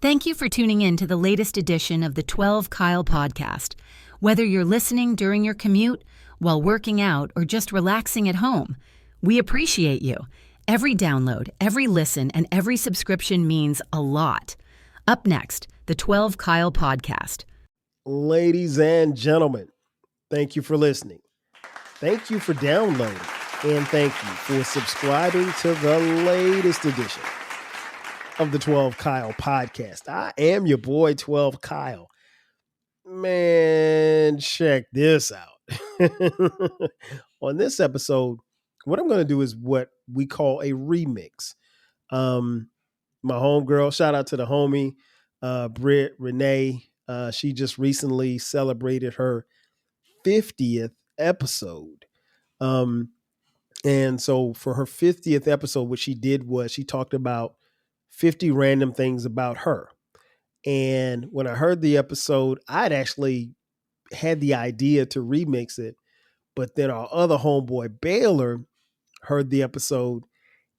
Thank you for tuning in to the latest edition of the 12 Kyle podcast. Whether you're listening during your commute, while working out, or just relaxing at home, we appreciate you. Every download, every listen, and every subscription means a lot. Up next, the 12 Kyle podcast. Ladies and gentlemen, thank you for listening. Thank you for downloading. And thank you for subscribing to the latest edition of the 12 Kyle podcast. I am your boy, 12 Kyle. Man, check this out. On this episode, what I'm going to do is what we call a remix. My homegirl, shout out to the homie, Britt Renee. She just recently celebrated her 50th episode. And so for her 50th episode, what she did was she talked about 50 random things about her. And when I heard the episode, I'd actually had the idea to remix it. But then our other homeboy, Baylor, heard the episode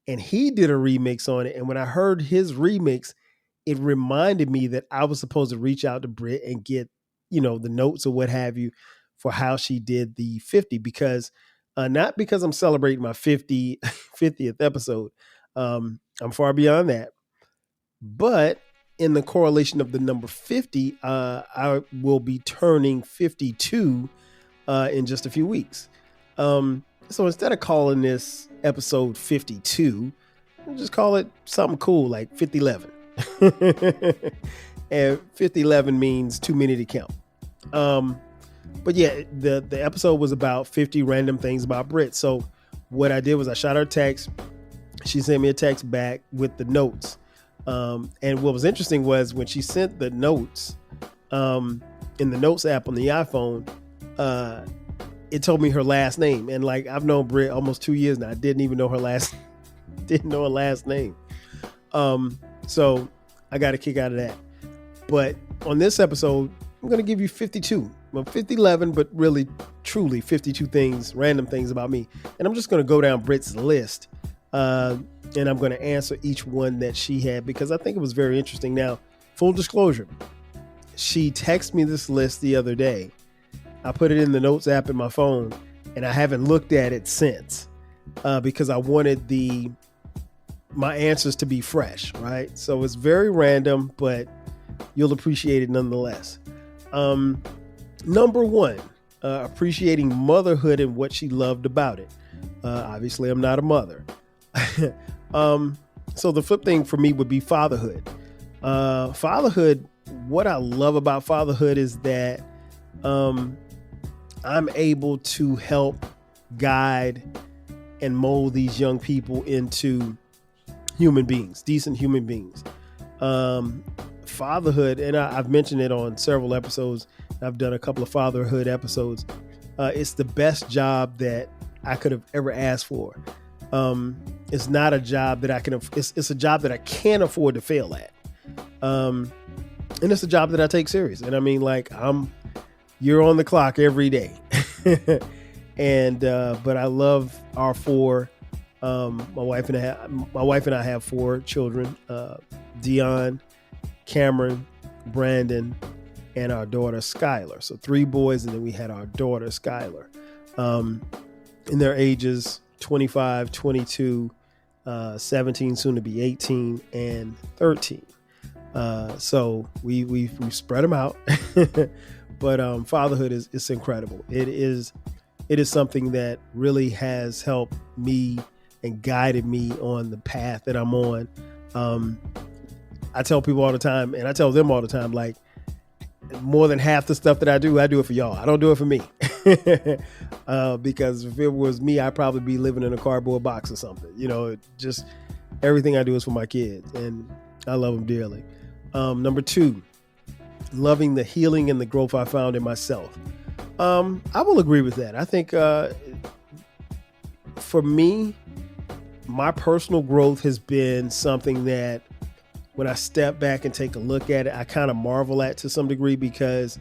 and he did a remix on it. And when I heard his remix, it reminded me that I was supposed to reach out to Britt and get, the notes or what have you for how she did the 50, because not because I'm celebrating my 50th episode. I'm far beyond that. But in the correlation of the number 50, I will be turning 52 in just a few weeks. So instead of calling this episode 52, I'll just call it something cool like Fiftyleven. And Fiftyleven means too many to count. But yeah, the episode was about 50 random things about Britt. So what I did was I shot her a text. She sent me a text back with the notes. And what was interesting was when she sent the notes in the notes app on the iPhone, it told me her last name. And like, I've known Britt almost 2 years now. I didn't know her last name. So I got a kick out of that. But on this episode, I'm going to give you 52. Well, 5011, but really, truly 52 things, random things about me. And I'm just going to go down Britt's list. And I'm going to answer each one that she had because I think it was very interesting. Now, full disclosure, she texted me this list the other day. I put it in the notes app in my phone and I haven't looked at it since because I wanted my answers to be fresh, right? So it's very random, but you'll appreciate it nonetheless. Number one, appreciating motherhood and what she loved about it. Obviously, I'm not a mother. So the flip thing for me would be fatherhood. Fatherhood, what I love about fatherhood is that I'm able to help guide and mold these young people into human beings, decent human beings. Fatherhood, and I've mentioned it on several episodes. I've done a couple of fatherhood episodes. It's the best job that I could have ever asked for. It's not a job that it's a job that I can't afford to fail at. And it's a job that I take serious. And I mean, like you're on the clock every day. And, but I love our four, my wife and I have four children, Dion, Cameron, Brandon, and our daughter, Skylar. So 3 boys. And then we had our daughter, Skylar, in their ages, 25, 22, 17, soon to be 18, and 13. So we've spread them out, but fatherhood is incredible. It is something that really has helped me and guided me on the path that I'm on. I tell people all the time, and I tell them all the time, like, more than half the stuff that I do it for y'all. I don't do it for me. Because if it was me, I'd probably be living in a cardboard box or something. Just everything I do is for my kids, and I love them dearly. Number 2, loving the healing and the growth I found in myself. I will agree with that. I think for me, my personal growth has been something that when I step back and take a look at it, I kind of marvel at to some degree because,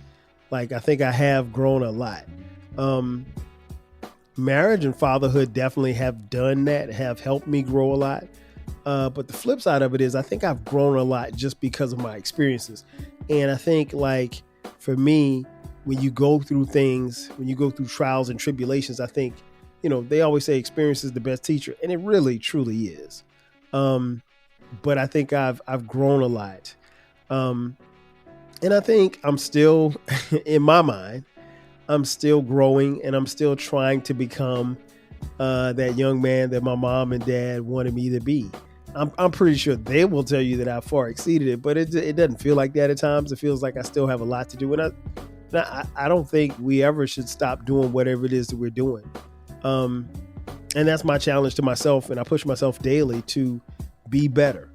like, I think I have grown a lot. Marriage and fatherhood definitely have done that, have helped me grow a lot. But the flip side of it is I think I've grown a lot just because of my experiences. And I think like for me, when you go through things, when you go through trials and tribulations, I think, they always say experience is the best teacher, and it really truly is. But I think I've grown a lot. And I think I'm still, in my mind, I'm still growing, and I'm still trying to become that young man that my mom and dad wanted me to be. I'm pretty sure they will tell you that I far exceeded it, but it doesn't feel like that at times. It feels like I still have a lot to do. And I don't think we ever should stop doing whatever it is that we're doing. And that's my challenge to myself. And I push myself daily to be better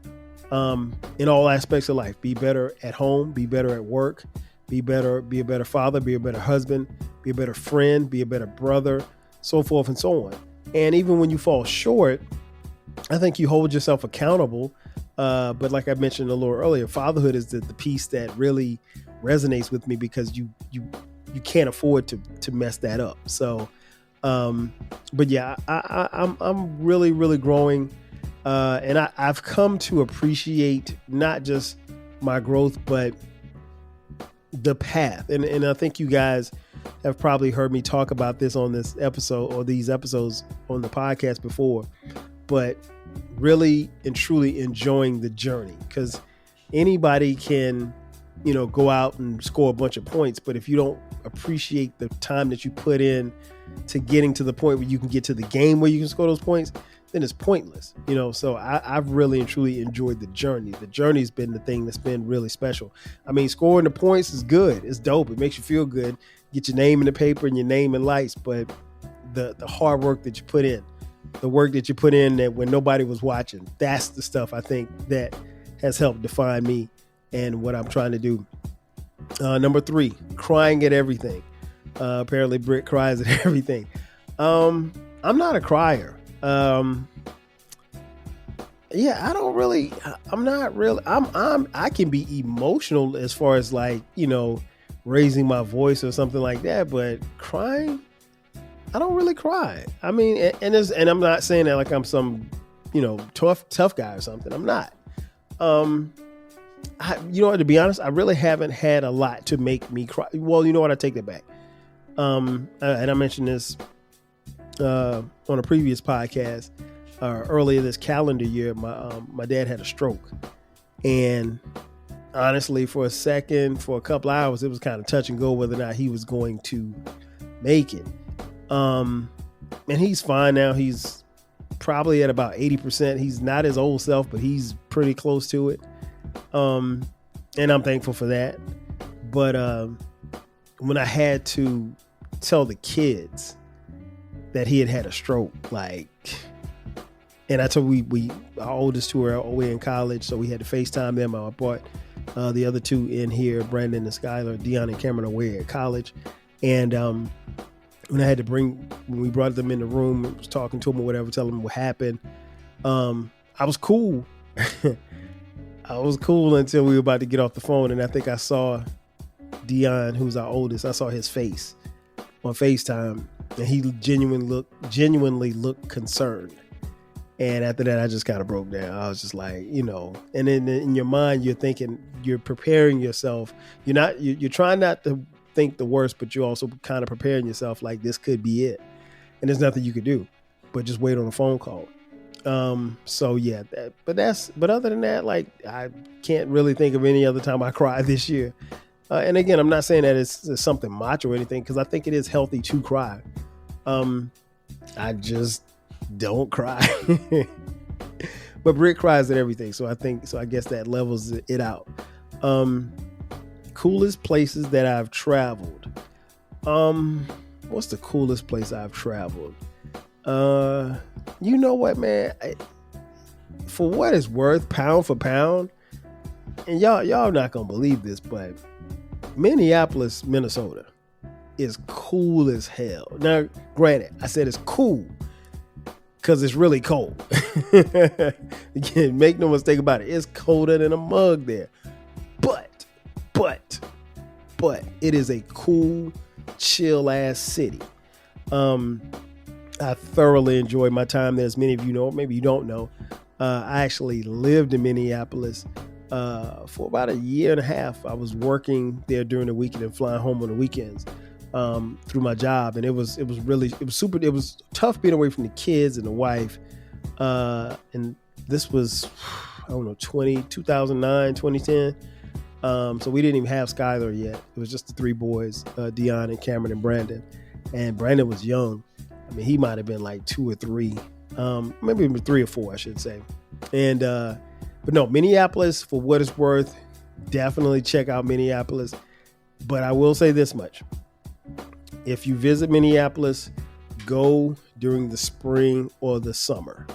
in all aspects of life. Be better at home, be better at work, be a better father, be a better husband, be a better friend, be a better brother, so forth and so on. And even when you fall short, I think you hold yourself accountable. But like I mentioned a little earlier, fatherhood is the piece that really resonates with me because you can't afford to mess that up. So, but yeah, I'm really, really growing. And I've come to appreciate not just my growth, but the path. And I think you guys have probably heard me talk about this on this episode or these episodes on the podcast before, but really and truly enjoying the journey, because anybody can, go out and score a bunch of points. But if you don't appreciate the time that you put in to getting to the point where you can get to the game where you can score those points, then it's pointless, So I've really and truly enjoyed the journey. The journey's been the thing that's been really special. I mean, scoring the points is good. It's dope. It makes you feel good. Get your name in the paper and your name in lights. But the hard work that you put in, the work that you put in that when nobody was watching, that's the stuff I think that has helped define me and what I'm trying to do. Number 3, crying at everything. Apparently Britt cries at everything. I'm not a crier. I'm not really, I can be emotional as far as like, raising my voice or something like that, but crying, I don't really cry. I mean, and I'm not saying that like I'm some, tough guy or something. I'm not. To be honest, I really haven't had a lot to make me cry. Well, you know what? I take that back. And I mentioned this on a previous podcast earlier this calendar year. My dad had a stroke, and honestly, for a couple hours, it was kind of touch and go whether or not he was going to make it. And he's fine now. He's probably at about 80%. He's not his old self, but he's pretty close to it. And I'm thankful for that. But when I had to tell the kids that he had a stroke, and I told our oldest two are away in college, so we had to FaceTime them. I brought the other two in here, Brandon and Skylar, Dion and Cameron, away at college. And when we brought them in the room, I was talking to them or whatever, telling them what happened. I was cool. I was cool until we were about to get off the phone, and I think I saw Dion, who's our oldest, I saw his face on FaceTime, and he genuinely looked concerned. And after that, I just kind of broke down. I was just like, and then in your mind, you're thinking, you're preparing yourself. You're trying not to think the worst, but you're also kind of preparing yourself like this could be it. And there's nothing you could do but just wait on a phone call. So yeah, but other than that, like, I can't really think of any other time I cried this year. And again, I'm not saying that it's something macho or anything, because I think it is healthy to cry. I just don't cry. But Britt cries at everything, so I guess that levels it out. Coolest places that I've traveled. What's the coolest place I've traveled? You know what, man? For what it's worth, pound for pound, and y'all not gonna believe this, but Minneapolis, Minnesota is cool as hell. Now, granted, I said it's cool because it's really cold. Again, make no mistake about it. It's colder than a mug there. But it is a cool, chill ass city. I thoroughly enjoyed my time there. As many of you know, maybe you don't know, I actually lived in Minneapolis for about a year and a half. I was working there during the weekend and flying home on the weekends through my job, and it was tough being away from the kids and the wife. And this was, I don't know, 2009, 2010. So we didn't even have Skylar yet. It was just the three boys, Dion and Cameron and Brandon. And Brandon was young. I mean, he might have been like 2 or 3, maybe even 3 or 4, I should say. And but no, Minneapolis, for what it's worth, definitely check out Minneapolis. But I will say this much: if you visit Minneapolis, go during the spring or the summer.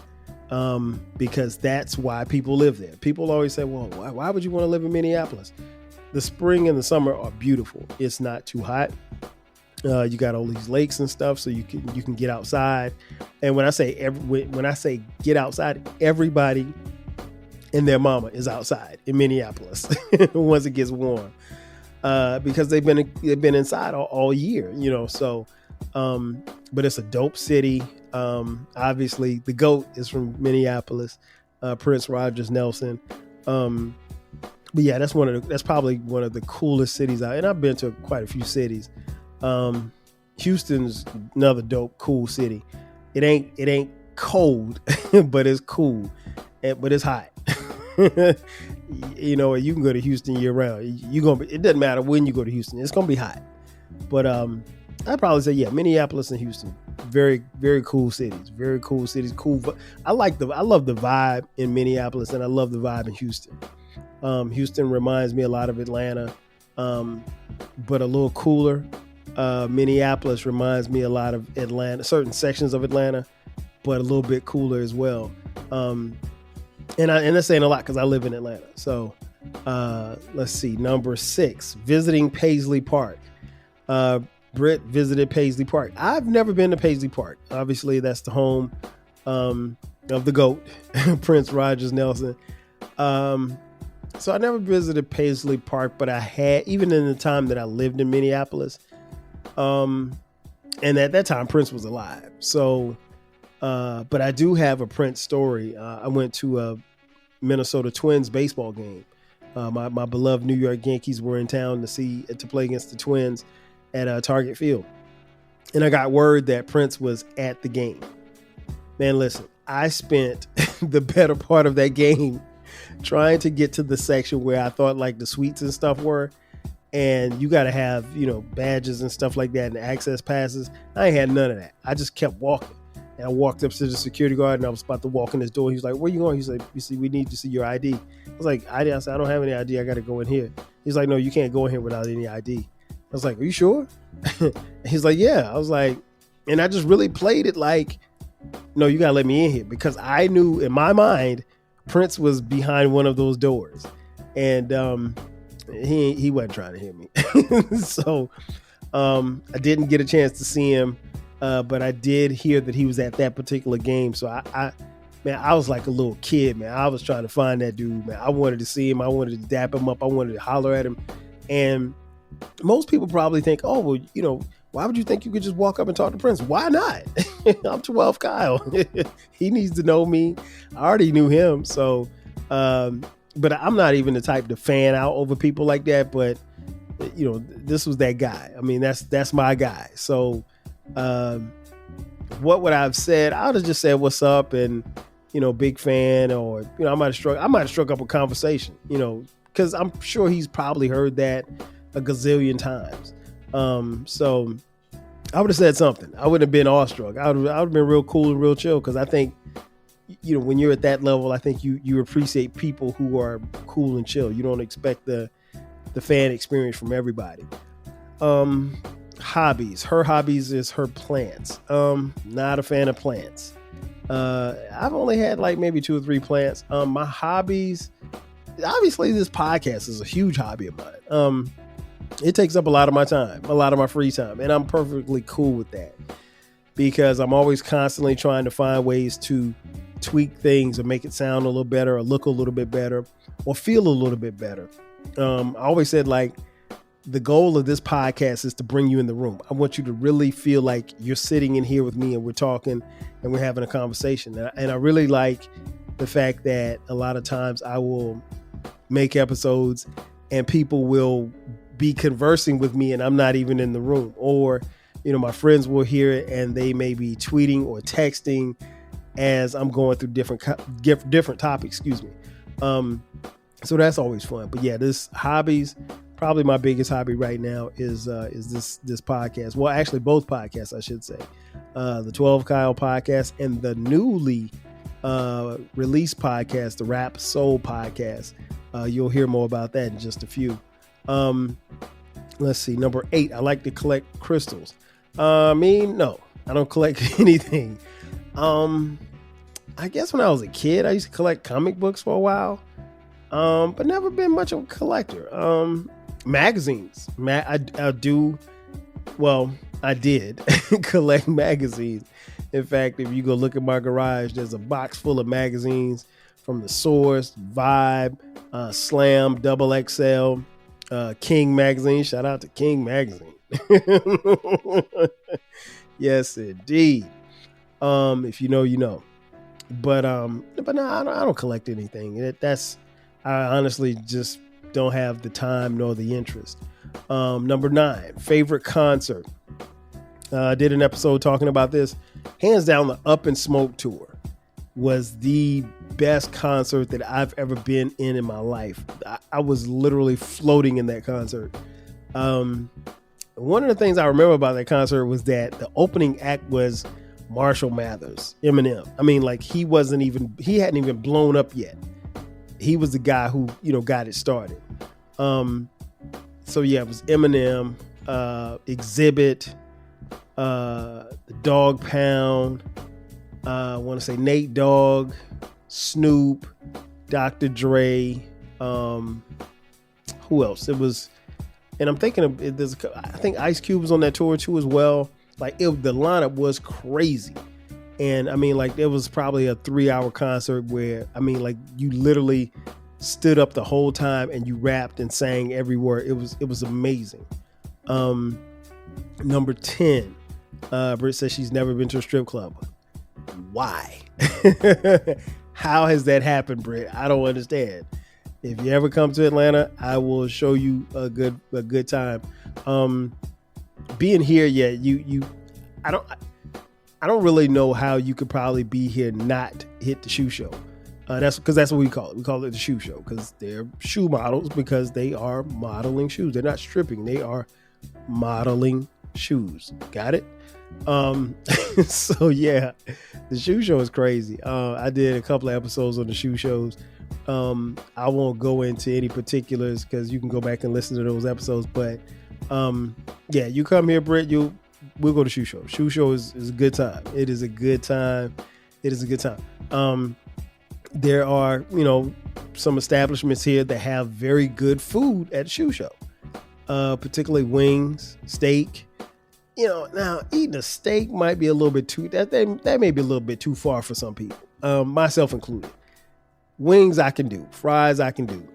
Because that's why people live there. People always say, well, why would you want to live in Minneapolis? The spring and the summer are beautiful. It's not too hot. You got all these lakes and stuff, so you can get outside. And when I say get outside, everybody and their mama is outside in Minneapolis once it gets warm, because they've been inside all year, So, but it's a dope city. Obviously, the GOAT is from Minneapolis, Prince Rogers Nelson. But yeah, that's probably one of the coolest cities out. And I've been to quite a few cities. Houston's another dope, cool city. It ain't cold, but it's cool, but it's hot. You can go to Houston year round. It doesn't matter when you go to Houston, it's gonna be hot. But I'd probably say, yeah, Minneapolis and Houston, very, very cool cities. Very cool cities. Cool. I love the vibe in Minneapolis, and I love the vibe in Houston. Houston reminds me a lot of Atlanta, but a little cooler. Minneapolis reminds me a lot of Atlanta, certain sections of Atlanta, but a little bit cooler as well. And that's saying a lot because I live in Atlanta. So let's see, number 6, visiting Paisley Park. Britt visited Paisley Park. I've never been to Paisley Park. Obviously, that's the home of the GOAT, Prince Rogers Nelson. So I never visited Paisley Park, but I had, even in the time that I lived in Minneapolis. And at that time, Prince was alive. So, but I do have a Prince story. I went to a Minnesota Twins baseball game. My beloved New York Yankees were in town to play against the Twins at Target Field. And I got word that Prince was at the game. Man, listen, I spent the better part of that game trying to get to the section where I thought like the suites and stuff were. And you got to have, badges and stuff like that and access passes. I ain't had none of that. I just kept walking. And I walked up to the security guard and I was about to walk in his door. He was like, where you going? He's like, we need to see your ID. I was like, ID? I said, I don't have any ID. I got to go in here. He's like, no, you can't go in here without any ID. I was like, are you sure? He's like, yeah. I was like, and I just really played it like, no, you got to let me in here, because I knew in my mind, Prince was behind one of those doors. And he wasn't trying to hear me. So I didn't get a chance to see him, but I did hear that he was at that particular game. So I was like a little kid, man. I was trying to find that dude, man. I wanted to see him. I wanted to dap him up. I wanted to holler at him. And most people probably think, oh, well, why would you think you could just walk up and talk to Prince? Why not? I'm 12 Kyle. He needs to know me. I already knew him. So, but I'm not even the type to fan out over people like that. But, this was that guy. I mean, that's my guy. So what would I have said? I would have just said, what's up? And, big fan, or, I might have struck up a conversation, because I'm sure he's probably heard that a gazillion times. So I would have said something. I wouldn't have been awestruck. I would have been real cool and real chill, because I think, when you're at that level, I think you appreciate people who are cool and chill. You don't expect the fan experience from everybody. Hobbies. Her hobbies is her plants. Not a fan of plants. I've only had like maybe 2 or 3 plants. My hobbies, obviously this podcast is a huge hobby of mine. It takes up a lot of my time, a lot of my free time, and I'm perfectly cool with that, because I'm always constantly trying to find ways to tweak things or make it sound a little better, or look a little bit better, or feel a little bit better. I always said, like, the goal of this podcast is to bring you in the room. I want you to really feel like you're sitting in here with me and we're talking and we're having a conversation. And I really like the fact that a lot of times I will make episodes and people will be conversing with me and I'm not even in the room, or my friends will hear it and they may be tweeting or texting as I'm going through different topics. Excuse me. So that's always fun. But yeah, this hobbies, probably my biggest hobby right now is this podcast. Well, actually both podcasts, I should say. The 12 Kyle podcast and the newly released podcast, the Rap Soul podcast. You'll hear more about that in just a few. Let's see. Number 8, I like to collect crystals. No, I don't collect anything. I guess when I was a kid, I used to collect comic books for a while. But never been much of a collector. Magazines. I did collect magazines. In fact, if you go look at my garage, there's a box full of magazines from The Source, Vibe, Slam, Double XL, King Magazine. Shout out to King Magazine. Yes, indeed. If you know, you know. But no, I don't collect anything. I honestly just don't have the time nor the interest. Number 9, favorite concert. I did an episode talking about this. Hands down, the Up in Smoke tour was the best concert that I've ever been in my life. I was literally floating in that concert. One of the things I remember about that concert was that the opening act was Marshall Mathers, Eminem. I mean, like he hadn't even blown up yet. He was the guy who, got it started. So yeah, it was Eminem, Exhibit, the Dog Pound. I want to say Nate Dogg, Snoop, Dr. Dre. Who else? It was, and I'm thinking I think Ice Cube was on that tour too as well. Like the lineup was crazy. And I mean, like, there was probably a 3-hour concert where, I mean, like, you literally stood up the whole time and you rapped and sang every word. It was amazing. Number 10, Britt says she's never been to a strip club. Why? How has that happened, Britt? I don't understand. If you ever come to Atlanta, I will show you a good time. Being here, yeah, I don't really know how you could probably be here not hit the shoe show. That's what we call it. We call it the shoe show because they're shoe models, because they are modeling shoes. They're not stripping. They are modeling shoes. Got it? So yeah, the shoe show is crazy. I did a couple of episodes on the shoe shows. I won't go into any particulars because you can go back and listen to those episodes. But yeah, you come here, Britt, we'll go to shoe show. Shoe show is a good time. It is a good time. There are, some establishments here that have very good food at shoe show. Particularly wings, steak. Now eating a steak might be a little bit too, that may be a little bit too far for some people, myself included. Wings I can do, fries I can do.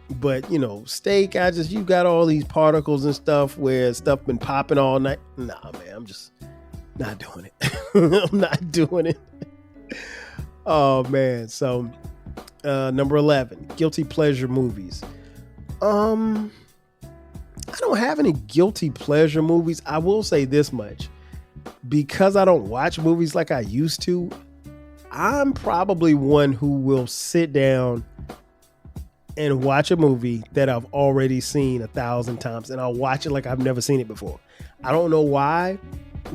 But, steak, you got all these particles and stuff where stuff been popping all night. Nah, man, I'm just not doing it. I'm not doing it. Oh, man. So, number 11, guilty pleasure movies. I don't have any guilty pleasure movies. I will say this much. Because I don't watch movies like I used to, I'm probably one who will sit down and watch a movie that I've already seen 1,000 times, and I'll watch it like I've never seen it before. I don't know why,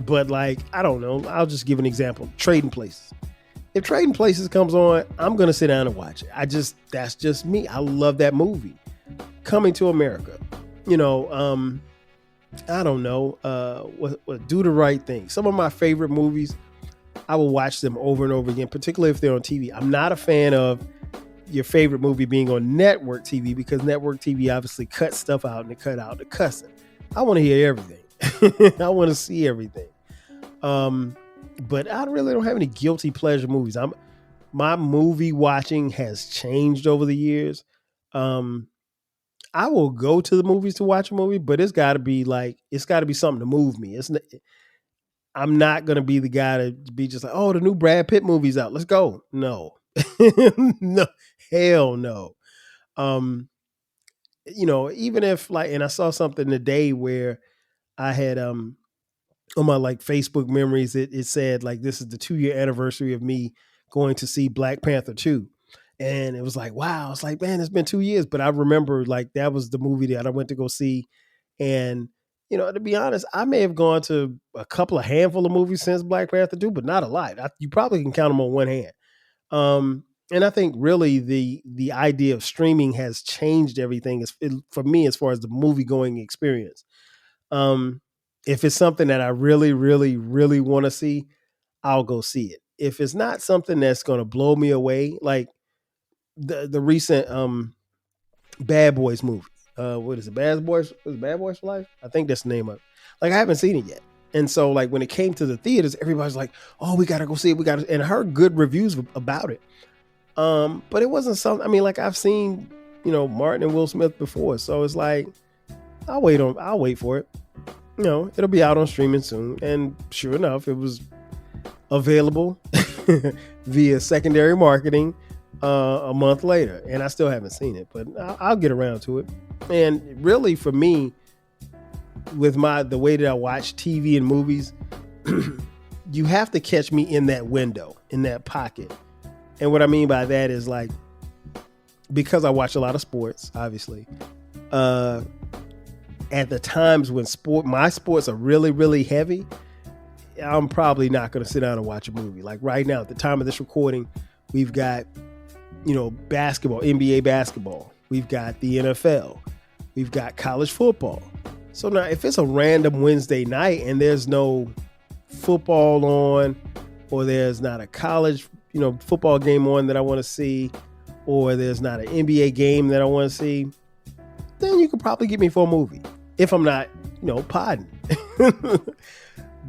but I don't know. I'll just give an example. Trading Places. If Trading Places comes on, I'm going to sit down and watch it. That's just me. I love that movie. Coming to America. I don't know. What Do the Right Thing. Some of my favorite movies, I will watch them over and over again, particularly if they're on TV. I'm not a fan of your favorite movie being on network TV, because network TV obviously cuts stuff out and they cut out the cussing. I want to hear everything. I want to see everything. But I really don't have any guilty pleasure movies. My movie watching has changed over the years. I will go to the movies to watch a movie, but it's got to be something to move me. I'm not going to be the guy to be just like, oh, the new Brad Pitt movie's out, let's go. No, No, hell no. Um, even if like, and I saw something today where I had on my like Facebook memories, it said like this is the 2-year anniversary of me going to see Black Panther 2. And it was like, wow, it's like, man, it's been 2 years. But I remember like that was the movie that I went to go see. And, to be honest, I may have gone to a couple of handful of movies since Black Panther 2, but not a lot. You probably can count them on one hand. And I think really the idea of streaming has changed everything for me as far as the movie going experience. Um, if it's something that I really, really, really want to see, I'll go see it. If it's not something that's going to blow me away, like the recent Bad Boys movie, what is it? Bad Boys for Life? I think that's the name of it. Like I haven't seen it yet. And so like when it came to the theaters, everybody's like, "Oh, we got to go see it. And I heard good reviews about it. But it wasn't something, I mean, like I've seen, Martin and Will Smith before. So it's like, I'll wait for it. It'll be out on streaming soon. And sure enough, it was available via secondary marketing a month later. And I still haven't seen it, but I'll get around to it. And really for me, with the way that I watch TV and movies, you have to catch me in that window, in that pocket. And what I mean by that is like, because I watch a lot of sports, obviously, at the times when my sports are really, really heavy, I'm probably not going to sit down and watch a movie. Like right now, at the time of this recording, we've got, basketball, NBA basketball. We've got the NFL. We've got college football. So now if it's a random Wednesday night and there's no football on, or there's not a college football game on that I want to see, or there's not an NBA game that I want to see, then you could probably get me for a movie if I'm not, podding.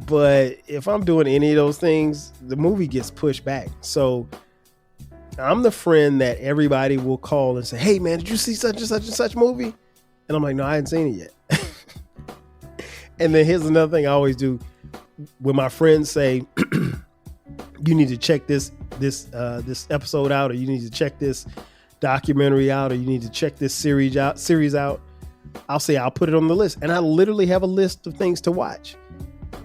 But if I'm doing any of those things, the movie gets pushed back. So I'm the friend that everybody will call and say, "Hey man, did you see such and such and such movie?" And I'm like, "No, I hadn't seen it yet." And then here's another thing I always do when my friends say, "You need to check this episode out, or you need to check this documentary out, or you need to check this series out." I'll say I'll put it on the list, and I literally have a list of things to watch.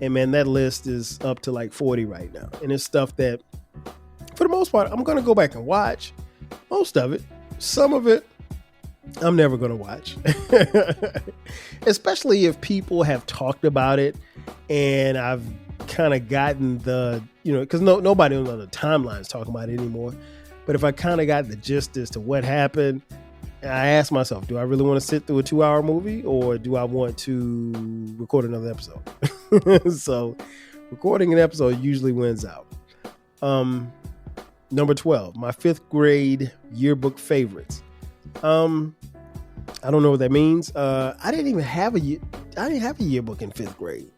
And man, that list is up to like 40 right now, and it's stuff that, for the most part, I'm gonna go back and watch. Most of it, some of it, I'm never gonna watch, especially if people have talked about it, and I've kind of gotten the, because nobody on the timeline is talking about it anymore. But if I kind of got the gist as to what happened, I ask myself, do I really want to sit through a 2-hour movie, or do I want to record another episode? So recording an episode usually wins out. Number 12, my 5th grade yearbook favorites. I don't know what that means. I didn't have a yearbook in 5th grade.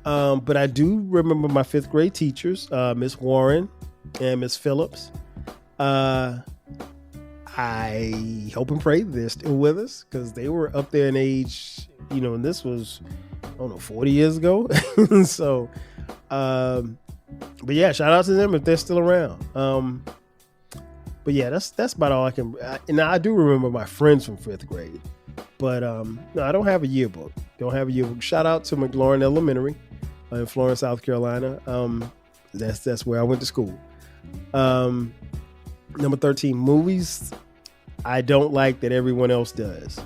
But I do remember my 5th grade teachers, Miss Warren and Miss Phillips. I hope and pray they're still with us, because they were up there in age, and this was, 40 years ago. So, but yeah, shout out to them if they're still around. But yeah, that's about all I can. And I do remember my friends from 5th grade, but no, I don't have a yearbook. Shout out to McLaurin Elementary in Florence, South Carolina. That's where I went to school. Number 13, movies I don't like that everyone else does.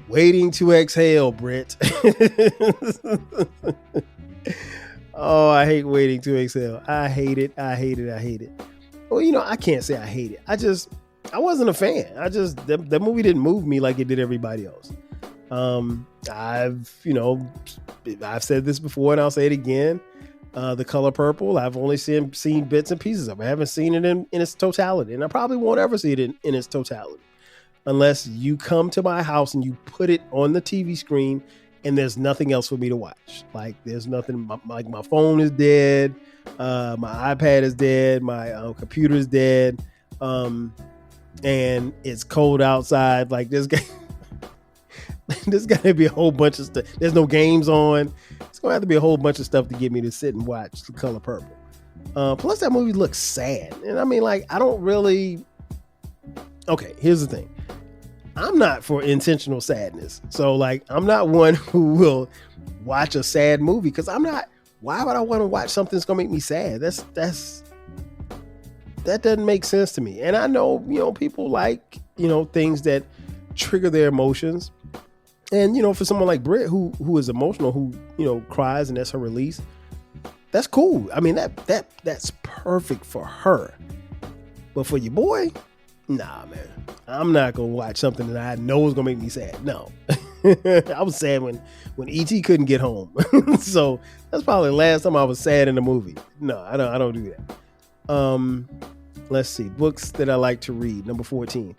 Waiting to Exhale, Britt. Oh, I hate Waiting to Exhale. I hate it. Well, I can't say I hate it. I wasn't a fan. That movie didn't move me like it did everybody else. I've said this before and I'll say it again. The Color Purple, I've only seen bits and pieces of it. I haven't seen it in its totality, and I probably won't ever see it in its totality unless you come to my house and you put it on the TV screen and there's nothing else for me to watch. Like there's nothing, my phone is dead, my iPad is dead, my computer is dead, and it's cold outside. Like there's got to be a whole bunch of stuff. There's no games on. It's gonna have to be a whole bunch of stuff to get me to sit and watch The Color Purple. Plus that movie looks sad. And I mean, like, I don't really, okay, here's the thing. I'm not for intentional sadness. So like, I'm not one who will watch a sad movie because why would I want to watch something that's gonna make me sad? That doesn't make sense to me. And I know, people like, things that trigger their emotions. And, for someone like Britt, who is emotional, who, cries and that's her release, that's cool. I mean, that's perfect for her. But for your boy, nah, man, I'm not going to watch something that I know is going to make me sad. No. I was sad when E.T. couldn't get home. So that's probably the last time I was sad in a movie. No, I don't do that. Let's see. Books that I like to read. Number 14.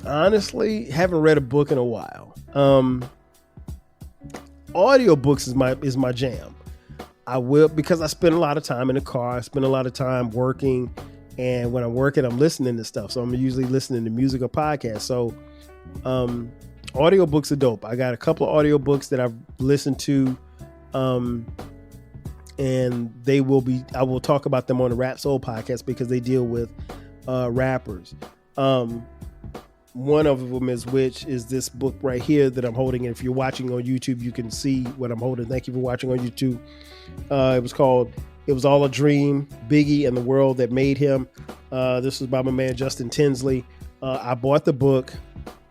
Honestly, haven't read a book in a while. Audiobooks is my jam. I will, because I spend a lot of time in the car. I spend a lot of time working, and when I'm working, I'm listening to stuff. So I'm usually listening to music or podcasts. So audiobooks are dope. I got a couple of audiobooks that I've listened to, and I will talk about them on the Rap Soul podcast because they deal with rappers. One of them is this book right here that I'm holding. And if you're watching on YouTube, you can see what I'm holding. Thank you for watching on YouTube. It was called It Was All a Dream, Biggie and the World That Made Him. This was by my man Justin Tinsley. I bought the book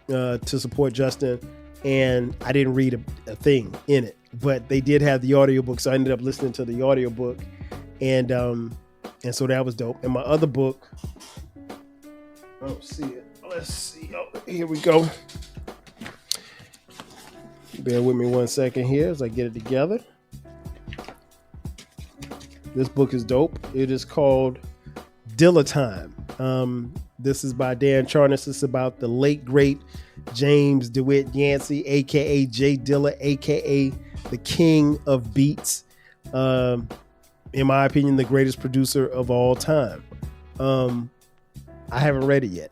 to support Justin, and I didn't read a thing in it, but they did have the audiobook, so I ended up listening to the audiobook, and so that was dope. And my other book, I don't see it. Let's see. Oh, here we go. Bear with me 1 second here as I get it together. This book is dope. It is called Dilla Time. This is by Dan Charnas. It's about the late, great James DeWitt Yancey, a.k.a. Jay Dilla, a.k.a. the king of beats. In my opinion, the greatest producer of all time. I haven't read it yet.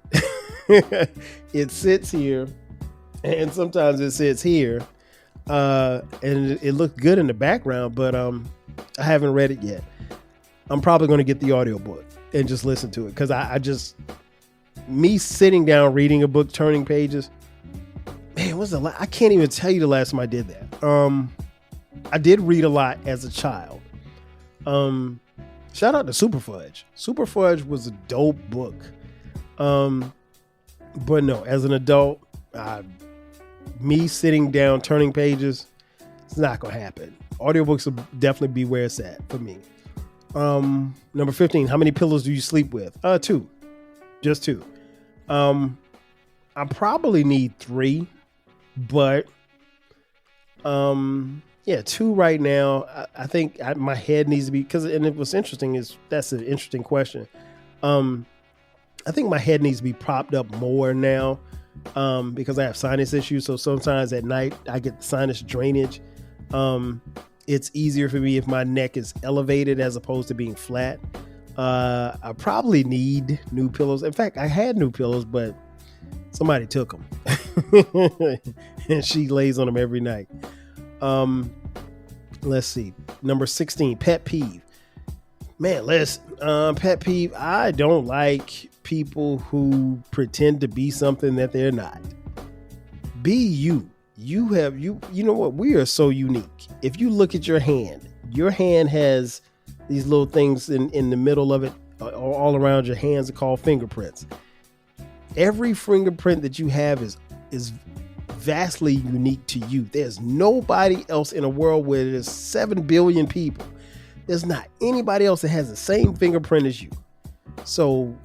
It sits here, and sometimes it sits here, and it looked good in the background, but I haven't read it yet. I'm probably going to get the audiobook and just listen to it, because me sitting down reading a book, turning pages, man, I can't even tell you the last time I did that. I did read a lot as a child. Shout out to Super Fudge. Super Fudge was a dope book. But no, as an adult, me sitting down, turning pages, it's not going to happen. Audiobooks will definitely be where it's at for me. Number 15, how many pillows do you sleep with? 2. Just 2. I probably need 3, but, 2 right now. I think my head needs to be, and what's interesting is, that's an interesting question. I think my head needs to be propped up more now, because I have sinus issues. So sometimes at night I get sinus drainage. It's easier for me if my neck is elevated as opposed to being flat. I probably need new pillows. In fact, I had new pillows, but somebody took them and she lays on them every night. Let's see. Number 16, pet peeve. Man, pet peeve. I don't like people who pretend to be something that they're not. Be you. You know what? We are so unique. If you look at your hand has these little things in the middle of it, all around your hands, are called fingerprints. Every fingerprint that you have is vastly unique to you. There's nobody else in a world where there's 7 billion people. There's not anybody else that has the same fingerprint as you. So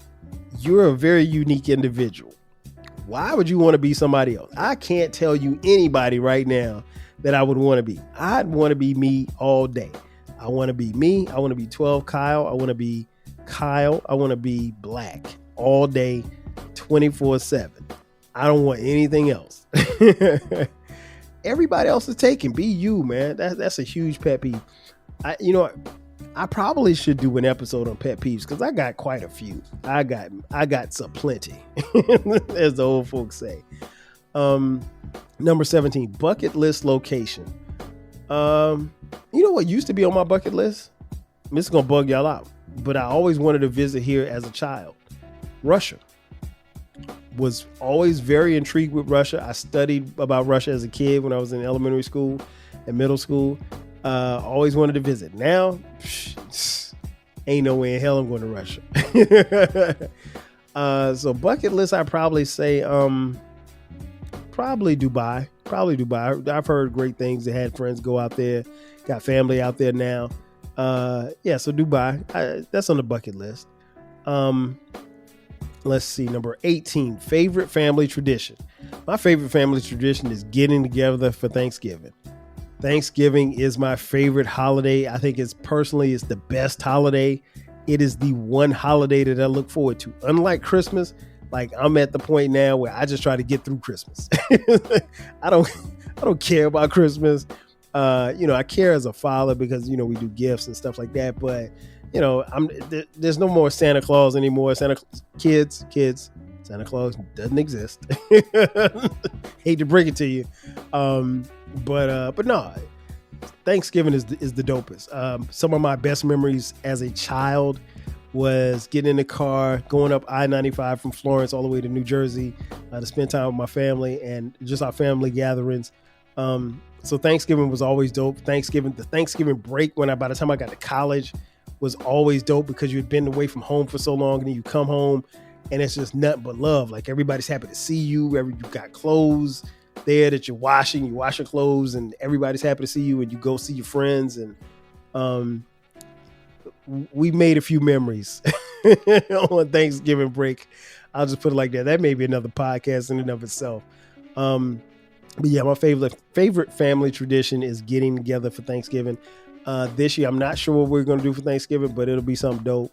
you're a very unique individual. Why would you want to be somebody else? I can't tell you anybody right now that I would want to be. I'd want to be me all day. I want to be me. I want to be 12 Kyle. I want to be Kyle. I want to be Black all day, 24/7. I don't want anything else. Everybody else is taken. Be you, man. That's a huge pet peeve. I probably should do an episode on pet peeves, because I got quite a few. I got some plenty, as the old folks say. Number 17, bucket list location. You know what used to be on my bucket list? This is gonna bug y'all out, but I always wanted to visit here as a child. Russia. Was always very intrigued with Russia. I studied about Russia as a kid when I was in elementary school and middle school. Always wanted to visit. Now, ain't no way in hell I'm going to Russia. So bucket list, I'd probably say probably Dubai. I've heard great things. I had friends go out there, got family out there now. So Dubai, that's on the bucket list. Let's see, number 18, favorite family tradition. My favorite family tradition is getting together for Thanksgiving. Thanksgiving is my favorite holiday. I think it's the best holiday. It is the one holiday that I look forward to. Unlike Christmas, like I'm at the point now where I just try to get through Christmas. I don't care about Christmas. I care as a father because, we do gifts and stuff like that. But, there's no more Santa Claus anymore. Kids, Santa Claus doesn't exist. Hate to break it to you. But no, Thanksgiving is the dopest. Some of my best memories as a child was getting in the car, going up I-95 from Florence all the way to New Jersey to spend time with my family and just our family gatherings. So Thanksgiving was always dope. The Thanksgiving break by the time I got to college was always dope because you'd been away from home for so long and then you come home and it's just nothing but love. Like everybody's happy to see you. You've got clothes there that you're washing. You wash your clothes and everybody's happy to see you and you go see your friends. And we made a few memories on Thanksgiving break. I'll just put it like that. That may be another podcast in and of itself. But yeah, my favorite family tradition is getting together for Thanksgiving. This year, I'm not sure what we're going to do for Thanksgiving, but it'll be something dope.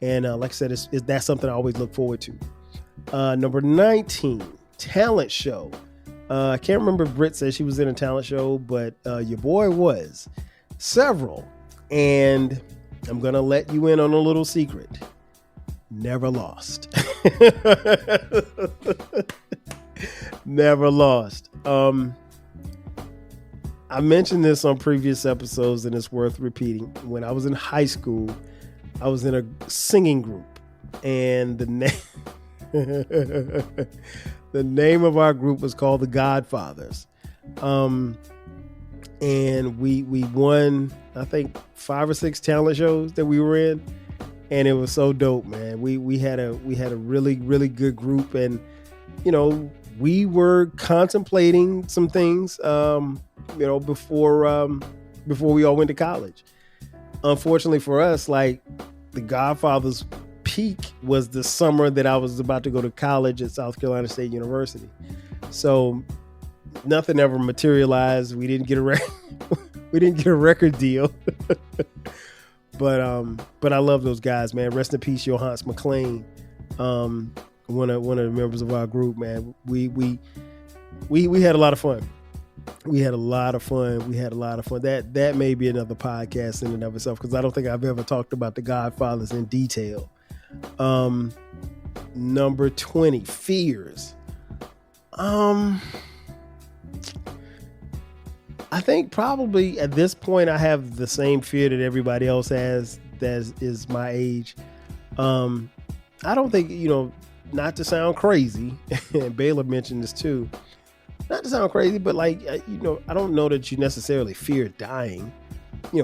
And like I said, that's something I always look forward to. Number 19, talent show. I can't remember if Britt said she was in a talent show, but your boy was. Several. And I'm going to let you in on a little secret. Never lost. Never lost. I mentioned this on previous episodes and it's worth repeating. When I was in high school, I was in a singing group and the name of our group was called the Godfathers. And we won, I think 5 or 6 talent shows that we were in. And it was so dope, man. We had a really, really good group and, we were contemplating some things, before we all went to college. Unfortunately for us, like the Godfather's peak was the summer that I was about to go to college at South Carolina State University. So nothing ever materialized. We didn't get a record deal. But I love those guys, man. Rest in peace, Johannes McLean. One of the members of our group, man. We had a lot of fun. We had a lot of fun. That may be another podcast in and of itself because I don't think I've ever talked about the Godfathers in detail. Number 20, fears. I think probably at this point I have the same fear that everybody else has that is my age. I don't think, not to sound crazy, and Baylor mentioned this too, not to sound crazy, but like, I don't know that you necessarily fear dying.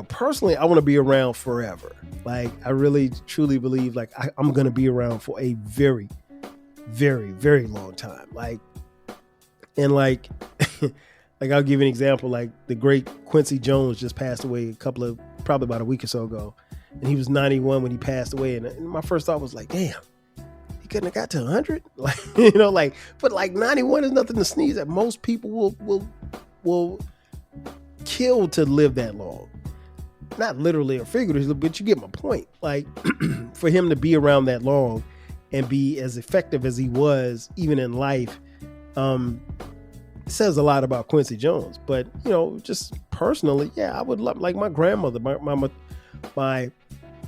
Personally, I want to be around forever. Like, I really, truly believe like I'm going to be around for a very, very, very long time. Like, like I'll give you an example. Like the great Quincy Jones just passed away probably about a week or so ago. And he was 91 when he passed away. And my first thought was like, damn, he couldn't have got to 100. Like, but like 91 is nothing to sneeze at. Most people will kill to live that long. Not literally or figuratively, but you get my point. Like for him to be around that long and be as effective as he was, even in life, says a lot about Quincy Jones. But, just personally, yeah, I would love, like my grandmother, my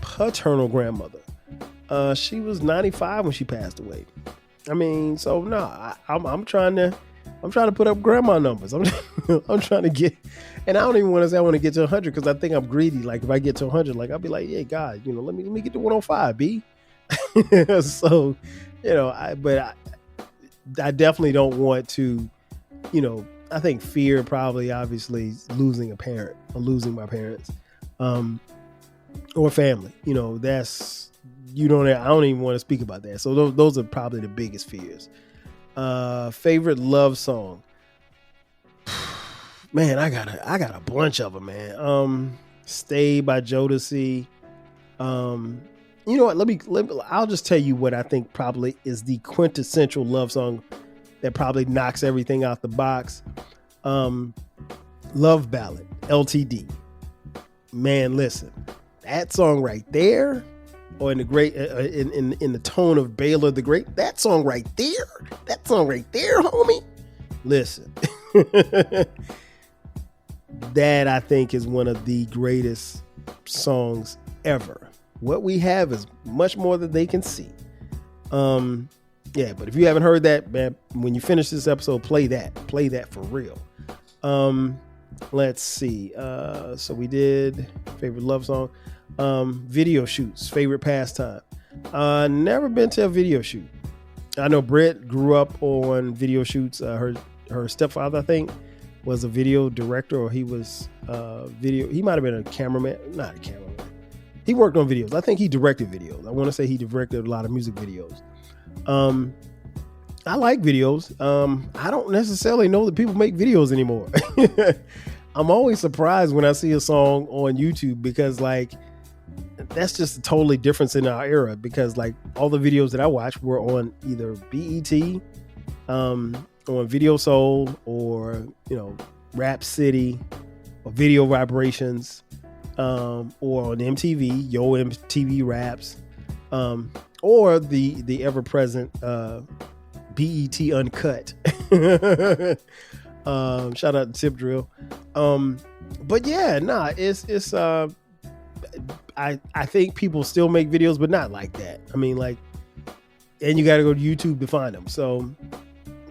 paternal grandmother, she was 95 when she passed away. I mean, so no, I'm trying to I'm trying to put up grandma numbers. I'm trying to get, and I don't even want to say I want to get to 100 because I think I'm greedy. Like if I get to 100, like I'll be like, yeah, God, let me get to 105, B. So, I definitely don't want to, I think fear probably obviously losing a parent or losing my parents, or family. That's I don't even want to speak about that. So those are probably the biggest fears. Favorite love song. Man, I got a bunch of them, man. Stay by Jodeci. You know what? Let me. I'll just tell you what I think probably is the quintessential love song that probably knocks everything out the box. Love Ballad, LTD. Man, listen, that song right there, or in the great in the tone of Baylor the Great, that song right there, homie. Listen, that I think is one of the greatest songs ever. What we have is much more than they can see. Yeah, but if you haven't heard that, man, when you finish this episode, play that for real. Let's see. So we did favorite love song, video shoots, favorite pastime. Never been to a video shoot. I know Britt grew up on video shoots. Her stepfather, I think, was a video director, or he was he might have been a cameraman, not a cameraman. He worked on videos. I think he directed videos. I want to say he directed a lot of music videos. I like videos. I don't necessarily know that people make videos anymore. I'm always surprised when I see a song on YouTube because like that's just a totally difference in our era, because like all the videos that I watched were on either BET, on Video Soul, or Rap City, or Video Vibrations, or on MTV, Yo MTV Raps, or the ever present BET Uncut. Shout out to Tip Drill. But yeah, it's I think people still make videos, but not like that. I mean, like, and you got to go to YouTube to find them. So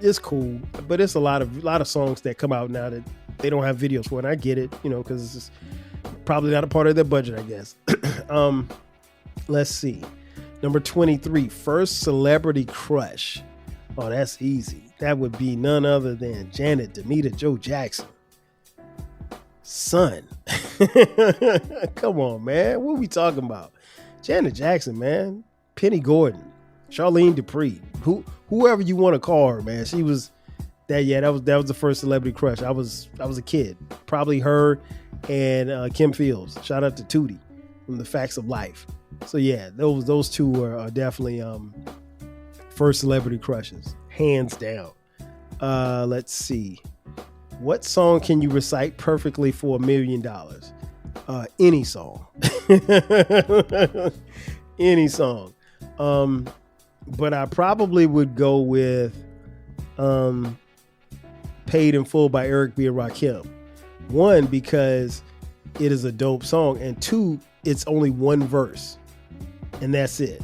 it's cool, but it's a lot of songs that come out now that they don't have videos for, and I get it, because it's just probably not a part of their budget, I guess. Let's see. Number 23, first celebrity crush. Oh, that's easy. That would be none other than Janet Demeter Joe Jackson. Son. Come on, man. What are we talking about? Janet Jackson, man. Penny Gordon. Charlene Dupree. Whoever you want to call her, man. She was that was the first celebrity crush. I was a kid. Probably her and Kim Fields. Shout out to Tootie from The Facts of Life. So yeah, those two are definitely first celebrity crushes, hands down. Let's see. What song can you recite perfectly for $1 million? Any song. Any song. But I probably would go with Paid in Full by Eric B. and Rakim. One, because it is a dope song, and two, it's only one verse, and that's it.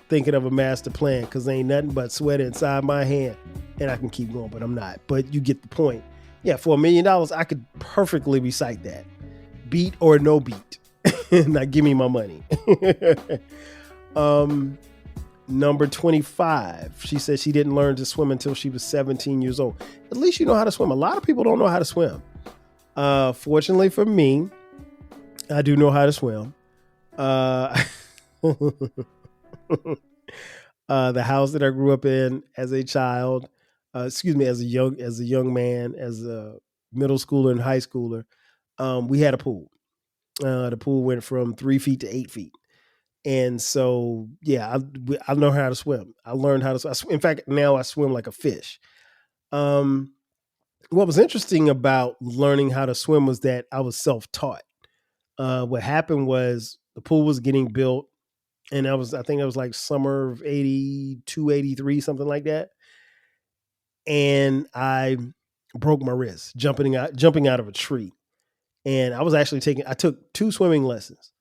Thinking of a master plan, because ain't nothing but sweat inside my hand. And I can keep going, but I'm not. But you get the point. Yeah, for $1 million, I could perfectly recite that. Beat or no beat. Now give me my money. Number 25. She said she didn't learn to swim until she was 17 years old. At least you know how to swim. A lot of people don't know how to swim. Fortunately for me, I do know how to swim. The house that I grew up in as a child, as a young man, as a middle schooler and high schooler, we had a pool. The pool went from 3 feet to 8 feet. And so, yeah, I know how to swim. I learned how to swim. In fact, now I swim like a fish. What was interesting about learning how to swim was that I was self-taught. What happened was the pool was getting built, and I think it was like summer of 82, 83, something like that. And I broke my wrist jumping out of a tree. And I took 2 swimming lessons,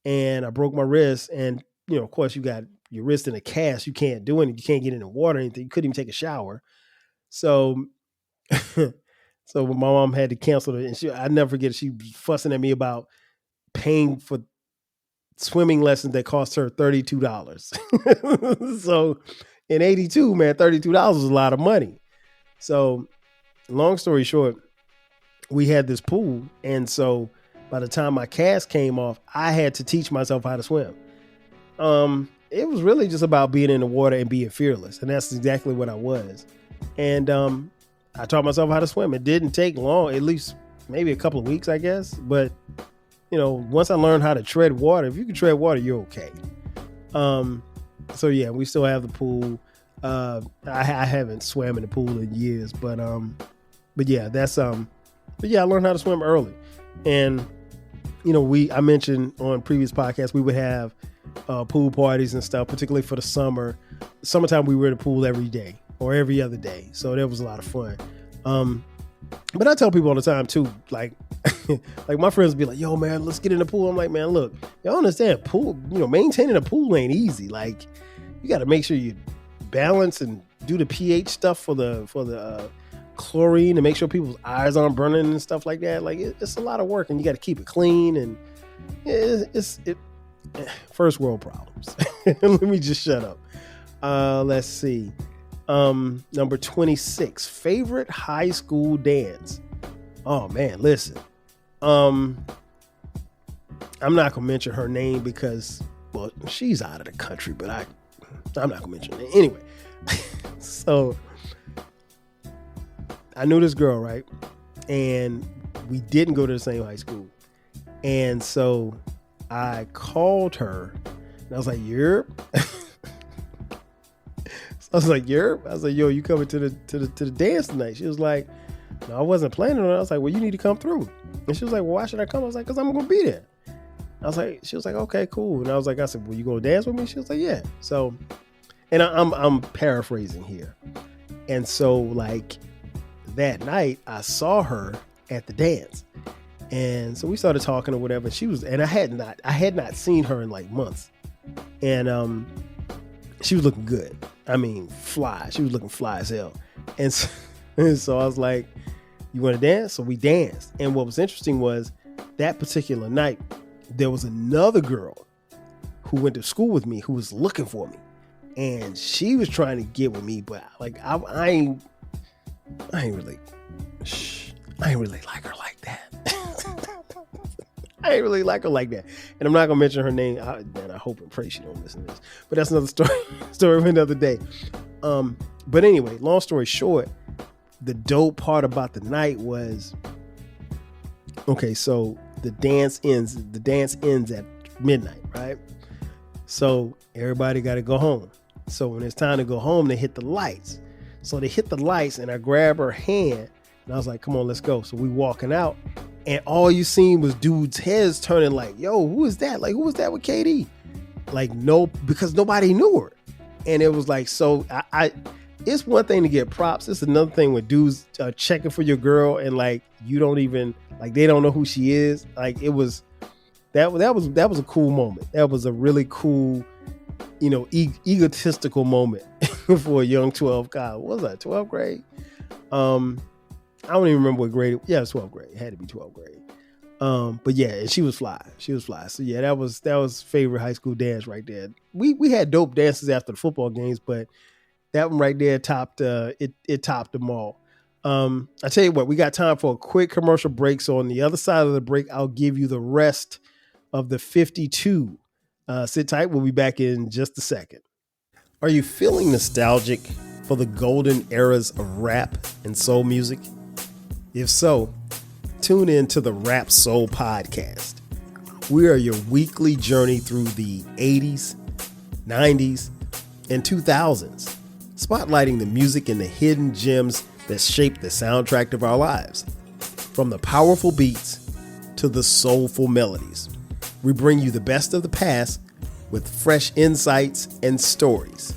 and I broke my wrist. And, of course you got your wrist in a cast. You can't do anything. You can't get in the water or anything. You couldn't even take a shower. So So my mom had to cancel it, and I never forget, she was fussing at me about paying for swimming lessons that cost her $32. So in 82, man, $32 was a lot of money. So long story short, we had this pool. And so by the time my cast came off, I had to teach myself how to swim. It was really just about being in the water and being fearless. And that's exactly what I was. And I taught myself how to swim. It didn't take long, at least maybe a couple of weeks, I guess. But, once I learned how to tread water, if you can tread water, you're okay. So yeah, we still have the pool. I haven't swam in the pool in years, but yeah, I learned how to swim early. And, I mentioned on previous podcasts, we would have pool parties and stuff, particularly for the summer. Summertime, we were in the pool every day or every other day. So that was a lot of fun. But I tell people all the time too, like, like my friends be like, yo, man, let's get in the pool. I'm like, man, look, y'all understand pool, maintaining a pool ain't easy. Like, you got to make sure you balance and do the pH stuff for the chlorine to make sure people's eyes aren't burning and stuff like that. Like, it's a lot of work, and you got to keep it clean, and it's first world problems. Let me just shut up. Let's see. Number 26, favorite high school dance. Oh man, listen. I'm not gonna mention her name because, well, she's out of the country, but I'm not gonna mention her name anyway. So I knew this girl, right? And we didn't go to the same high school. And so I called her and I was like, "You're." I was like, "You're." I was like, "Yo, you coming to the dance tonight?" She was like, "No, I wasn't planning on it." I was like, "Well, you need to come through." And she was like, "Well, why should I come?" I was like, "Cause I'm gonna be there." She was like, "Okay, cool." And I said, "Well, you gonna dance with me?" She was like, "Yeah." So, and I'm paraphrasing here. And so, like, that night, I saw her at the dance, and so we started talking or whatever. And I had not seen her in like months, and she was looking good. I mean, fly. She was looking fly as hell. And so I was like, "You want to dance?" So we danced. And what was interesting was that particular night, there was another girl who went to school with me who was looking for me, and she was trying to get with me, but like I ain't really like her like that. I ain't really like her like that. And I'm not gonna mention her name. I hope and pray she don't listen to this. But that's another story for another day. But anyway, long story short, the dope part about the night was, okay, so the dance ends at midnight, right? So everybody got to go home. So when it's time to go home, they hit the lights. So they hit the lights, and I grab her hand, and I was like, "Come on, let's go." So we walking out, and all you seen was dudes' heads turning like, "Yo, who is that? Like, who was that with KD?" Like, no, because nobody knew her. And it was like, so it's one thing to get props. It's another thing when dudes are checking for your girl, and like, you don't even, like, they don't know who she is. Like, it was, that was a cool moment. That was a really cool, egotistical moment for a young 12 guy. What was that, 12th grade? I don't even remember what grade. Yeah, it was 12th grade. It had to be 12th grade. But yeah, and she was fly. So yeah, that was favorite high school dance right there. We had dope dances after the football games, but that one right there topped it topped them all. I tell you what, we got time for a quick commercial break. So on the other side of the break, I'll give you the rest of the 52. Sit tight. We'll be back in just a second. Are you feeling nostalgic for the golden eras of rap and soul music? If so, tune in to the Rap Soul Podcast. We are your weekly journey through the 80s, 90s, and 2000s, spotlighting the music and the hidden gems that shaped the soundtrack of our lives. From the powerful beats to the soulful melodies, we bring you the best of the past with fresh insights and stories.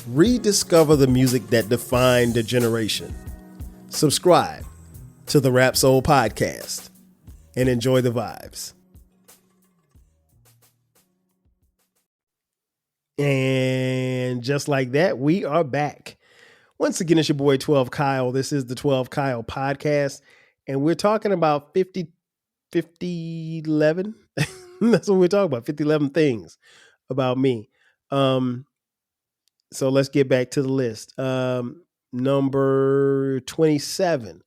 Rediscover the music that defined a generation. Subscribe to the Rap Soul Podcast and enjoy the vibes. And just like that, we are back. Once again, it's your boy 12 Kyle. This is the 12 Kyle podcast, and we're talking about 5011. That's what we're talking about. 5011 things about me. So let's get back to the list. Number 27.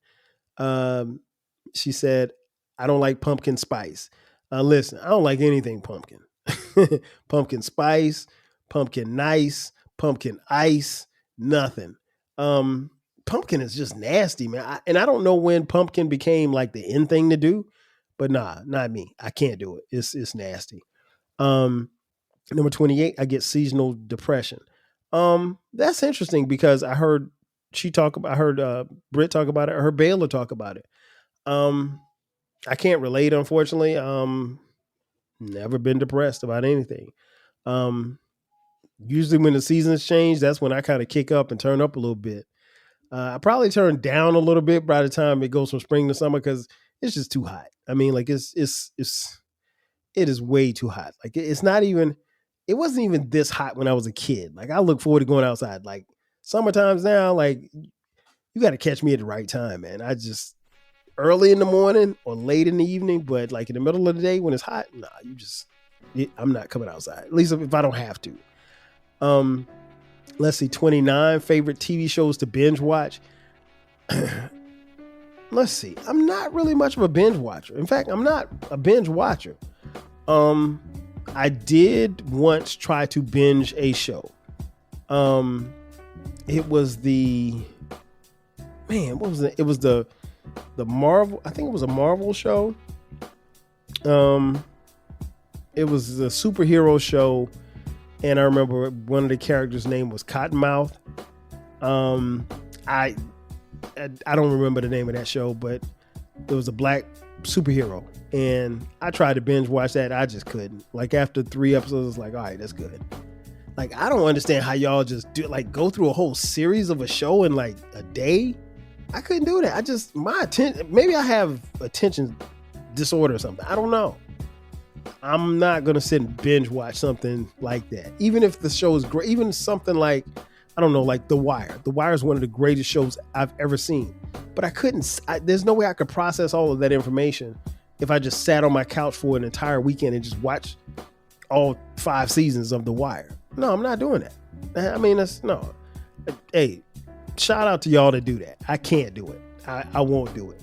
She said, I don't like pumpkin spice. Listen, I don't like anything pumpkin. Pumpkin spice, pumpkin nice, pumpkin ice, nothing. Pumpkin is just nasty, man. And I don't know when pumpkin became like the in thing to do, but nah, not me. I can't do it. It's nasty. Number 28, I get seasonal depression. That's interesting because I heard Britt talk about it. I heard Baylor talk about it. I can't relate, unfortunately. Never been depressed about anything. Usually when the seasons change, that's when I kind of kick up and turn up a little bit. I probably turn down a little bit by the time it goes from spring to summer because it's just too hot. I mean, like it is way too hot. Like it wasn't even this hot when I was a kid. Like I look forward to going outside. Like summertime's now, like you got to catch me at the right time, man. I just early in the morning or late in the evening, but like in the middle of the day when it's hot, nah, I'm not coming outside. At least if I don't have to. Let's see, 29 favorite TV shows to binge watch. Let's see. I'm not really much of a binge watcher. In fact, I'm not a binge watcher. I did once try to binge a show. It was what was it? It was the Marvel, I think it was a Marvel show. It was a superhero show, and I remember one of the characters' name was Cottonmouth. I don't remember the name of that show, but it was a black superhero, and I tried to binge watch that. I just couldn't. Like after 3 episodes, I was like, all right, that's good. Like I don't understand how y'all just go through a whole series of a show in like a day. I couldn't do that. Maybe I have attention disorder or something. I don't know. I'm not going to sit and binge watch something like that. Even if the show is great, even something like, I don't know, like The Wire. The Wire is one of the greatest shows I've ever seen. But there's no way I could process all of that information if I just sat on my couch for an entire weekend and just watched all 5 seasons of The Wire. No, I'm not doing that. I mean, no. Hey, shout out to y'all that do that. I can't do it. I won't do it.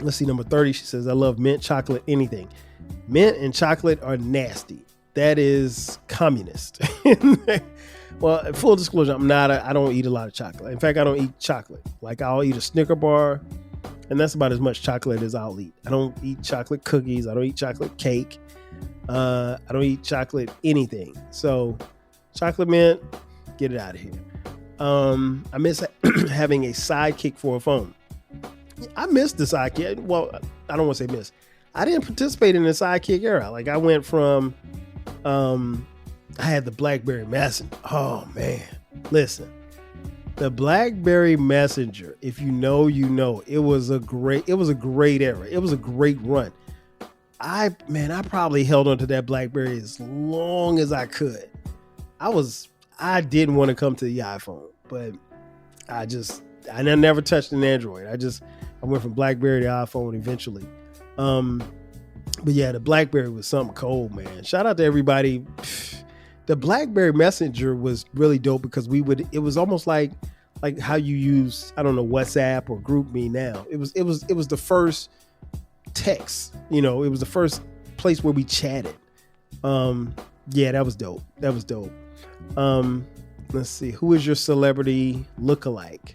Let's see, number 30, she says, I love mint, chocolate, anything. Mint and chocolate are nasty. That is communist. Well, full disclosure, I don't eat a lot of chocolate. In fact, I don't eat chocolate. Like I'll eat a Snicker bar, and that's about as much chocolate as I'll eat. I don't eat chocolate cookies. I don't eat chocolate cake. I don't eat chocolate anything. So chocolate mint, get it out of here. I miss having a sidekick for a phone. I missed the sidekick. Well, I don't want to say miss. I didn't participate in the sidekick era. Like I went from, I had the BlackBerry Messenger. Oh man, listen, the BlackBerry Messenger. If you know, you know. It was a great era. It was a great run. I probably held onto that BlackBerry as long as I could. I didn't want to come to the iPhone, but I never touched an Android. I went from BlackBerry to iPhone eventually. But yeah, the BlackBerry was something cold, man. Shout out to everybody. The BlackBerry Messenger was really dope because it was almost like how you use, I don't know, WhatsApp or GroupMe now. It was the first text, it was the first place where we chatted. Yeah, that was dope. Let's see. Who is your celebrity lookalike?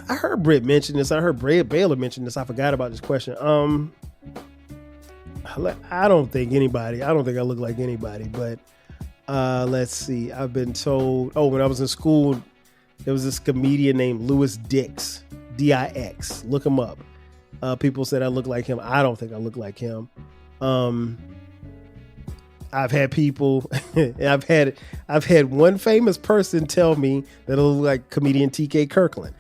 I heard Britt mention this. I heard Baylor mention this. I forgot about this question. I don't think I look like anybody, but let's see. I've been told, when I was in school, there was this comedian named Louis Dix, D-I-X. Look him up. People said I look like him. I don't think I look like him. I've had people, I've had one famous person tell me that I look like comedian TK Kirkland.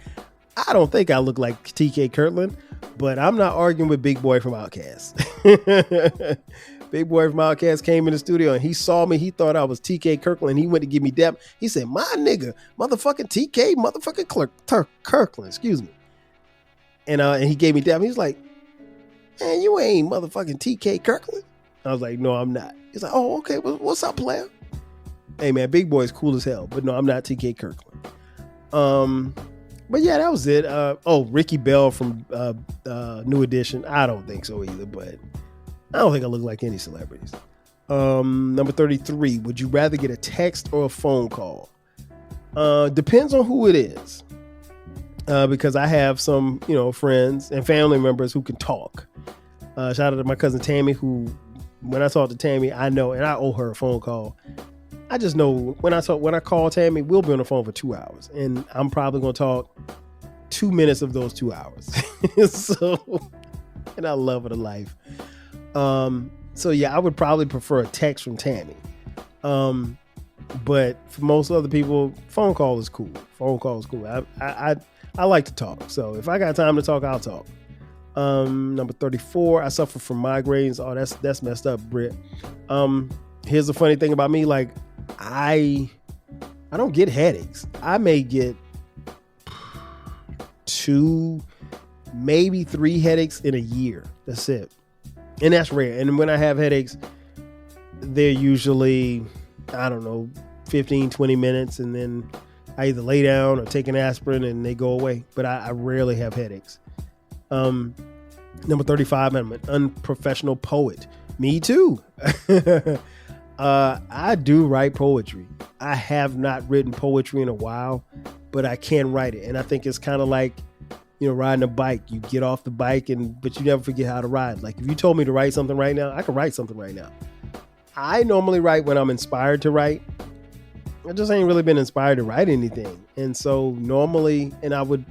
I don't think I look like TK Kirkland, but I'm not arguing with Big Boy from Outkast. Big Boy from Outkast came in the studio and he saw me. He thought I was TK Kirkland. He went to give me dap. He said, my nigga, motherfucking TK, motherfucking Kirkland, excuse me. And he gave me dap. He was like, man, you ain't motherfucking TK Kirkland. I was like, no, I'm not. He's like, oh, okay. What's up, player? Hey, man, Big Boy's cool as hell. But no, I'm not TK Kirkland. But yeah, that was it. Ricky Bell from New Edition. I don't think so either, but I don't think I look like any celebrities. Number 33, would you rather get a text or a phone call? Depends on who it is. Because I have some, friends and family members who can talk. Shout out to my cousin Tammy, who, when I talk to Tammy, I know, and I owe her a phone call. I just know when I call Tammy, we'll be on the phone for 2 hours, and I'm probably going to talk 2 minutes of those 2 hours. And I love her to life. So yeah, I would probably prefer a text from Tammy. But for most other people, phone call is cool. I like to talk. So if I got time to talk, I'll talk. Number 34, I suffer from migraines. Oh, that's messed up, Britt. Here's the funny thing about me. Like, I don't get headaches. I may get 2, maybe 3 headaches in a year. That's it. And that's rare. And when I have headaches, they're usually, 15, 20 minutes. And then I either lay down or take an aspirin and they go away. But I rarely have headaches. Number 35, I'm an unprofessional poet. Me too. I do write poetry. I have not written poetry in a while, but I can write it. And I think it's kind of like, riding a bike. You get off the bike, but you never forget how to ride. Like if you told me to write something right now, I could write something right now. I normally write when I'm inspired to write. I just ain't really been inspired to write anything. And so normally, and I would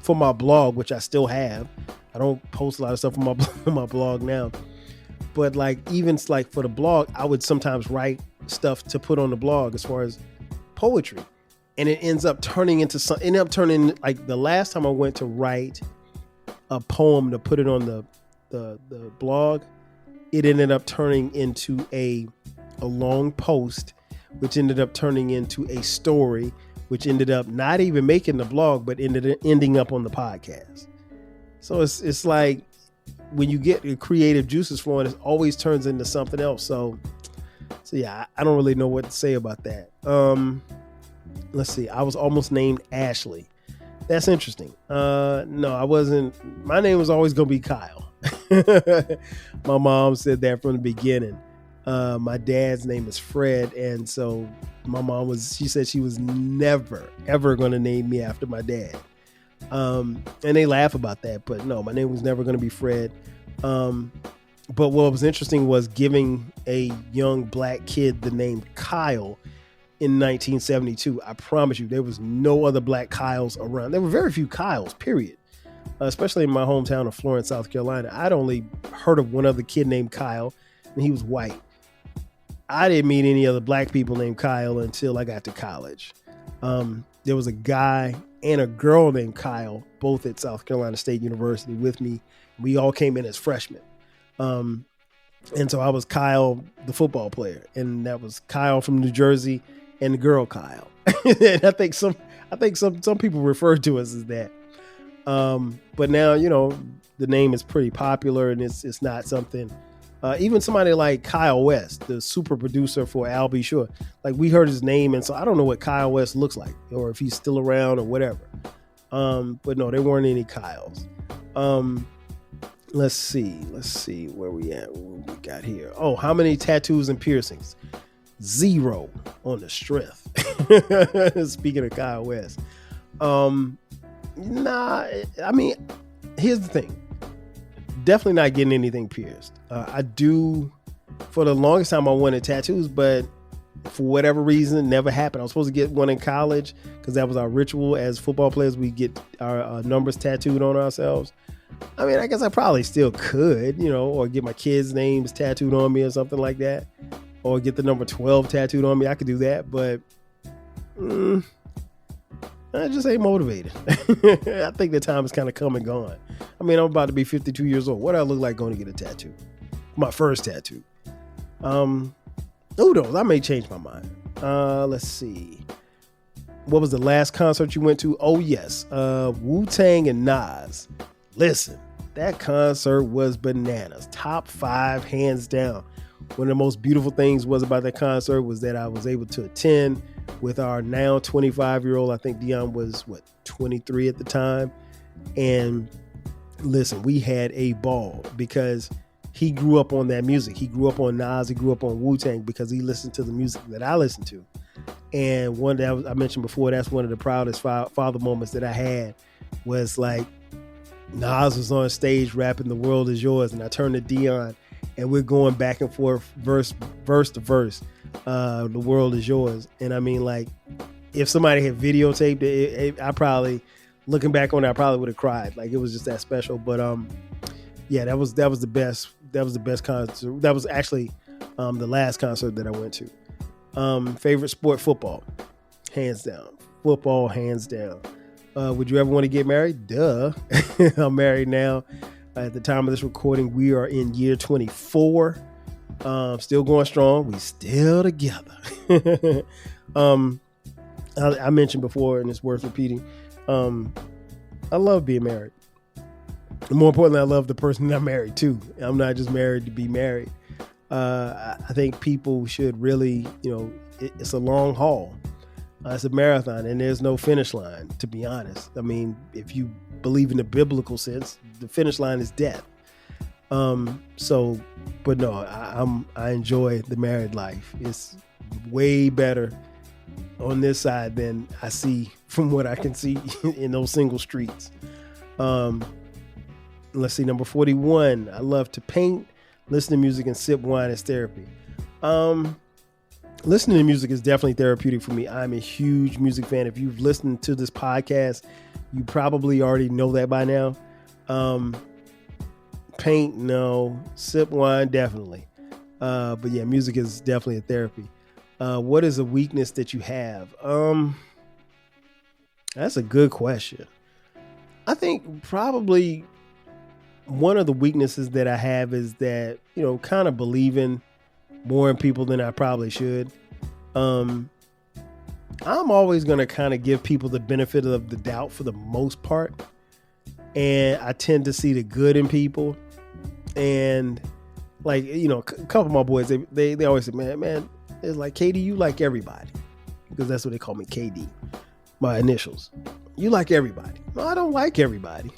for my blog, which I still have. I don't post a lot of stuff on my blog now. But even for the blog, I would sometimes write stuff to put on the blog as far as poetry. And it ends up turning into something. The last time I went to write a poem to put it on the blog, it ended up turning into a long post, which ended up turning into a story, which ended up not even making the blog, but ending up on the podcast. So it's like when you get the creative juices flowing, it always turns into something else. So yeah, I don't really know what to say about that. Let's see. I was almost named Ashley. That's interesting. No, I wasn't. My name was always going to be Kyle. My mom said that from the beginning. My dad's name is Fred. And so my mom she said she was never, ever going to name me after my dad. And they laugh about that, but no, my name was never going to be Fred. But what was interesting was giving a young black kid the name Kyle in 1972. I promise you, there was no other black Kyles around. There were very few Kyles, period. Especially in my hometown of Florence, South Carolina. I'd only heard of one other kid named Kyle, and he was white. I didn't meet any other black people named Kyle until I got to college. There was a guy and a girl named Kyle, both at South Carolina State University with me. We all came in as freshmen. And so I was Kyle, the football player, and that was Kyle from New Jersey and the girl Kyle. And I think some people refer to us as that. But now, the name is pretty popular and it's not something, even somebody like Kyle West, the super producer for Al B. Sure. Like we heard his name. And so I don't know what Kyle West looks like or if he's still around or whatever. But no, there weren't any Kyles. Let's see where we at. What we got here. Oh, how many tattoos and piercings? 0 on the strength. Speaking of Kyle West. Nah, I mean, here's the thing. Definitely not getting anything pierced. I do, for the longest time I wanted tattoos, but for whatever reason, never happened. I was supposed to get one in college because that was our ritual as football players. We get our numbers tattooed on ourselves. I mean, I guess I probably still could, or get my kids' names tattooed on me or something like that. Or get the number 12 tattooed on me. I could do that, but I just ain't motivated. I think the time has kind of come and gone. I mean, I'm about to be 52 years old. What do I look like going to get a tattoo? My first tattoo. Who knows? I may change my mind. Let's see. What was the last concert you went to? Oh, yes. Wu-Tang and Nas. Listen, that concert was bananas. Top 5, hands down. One of the most beautiful things was about that concert was that I was able to attend with our now 25-year-old. I think Dion was, 23 at the time. And listen, we had a ball because he grew up on that music. He grew up on Nas. He grew up on Wu-Tang because he listened to the music that I listened to. And one that I mentioned before, that's one of the proudest father moments that I had was like Nas was on stage rapping "The World Is Yours," and I turned to Dion, and we're going back and forth, verse to verse. "The World Is Yours," and I mean, like, if somebody had videotaped it, I probably, looking back on it, I probably would have cried. Like, it was just that special. But yeah, that was the best. That was the best concert. That was actually the last concert that I went to. Favorite sport, football, hands down. Football, hands down. Would you ever want to get married? Duh. I'm married now. At the time of this recording, we are in year 24. Still going strong. We still together. I mentioned before, and it's worth repeating. I love being married. And more importantly, I love the person that I'm married to. I'm not just married to be married. I think people should really, it's a long haul. It's a marathon, and there's no finish line, to be honest. I mean, if you believe in the biblical sense, the finish line is death. But no, I enjoy the married life. It's way better on this side than I see from what I can see in those single streets. Let's see, number 41. I love to paint, listen to music, and sip wine as therapy. Listening to music is definitely therapeutic for me. I'm a huge music fan. If you've listened to this podcast, you probably already know that by now. Paint, no. Sip wine, definitely. But yeah, music is definitely a therapy. What is a weakness that you have? That's a good question. I think probably one of the weaknesses that I have is that, kind of believing more in people than I probably should. I'm always going to kind of give people the benefit of the doubt for the most part. And I tend to see the good in people. And like, a couple of my boys, they always say, man, it's like, KD, you like everybody. Because that's what they call me, KD, my initials. You like everybody. No, I don't like everybody.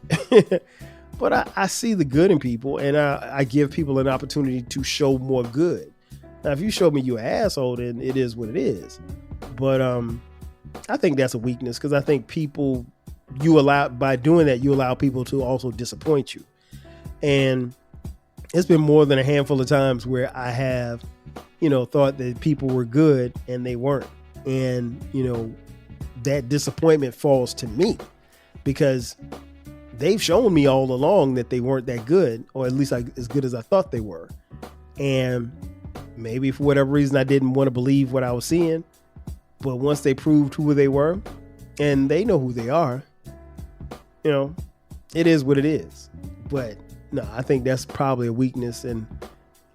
But I see the good in people, and I give people an opportunity to show more good. Now, if you show me you're an asshole, then it is what it is. But I think that's a weakness, because I think people, by doing that, you allow people to also disappoint you. And it's been more than a handful of times where I have, thought that people were good and they weren't. And, that disappointment falls to me, because they've shown me all along that they weren't that good, or at least as good as I thought they were. And maybe for whatever reason, I didn't want to believe what I was seeing. But once they proved who they were, and they know who they are, it is what it is. But no, I think that's probably a weakness. And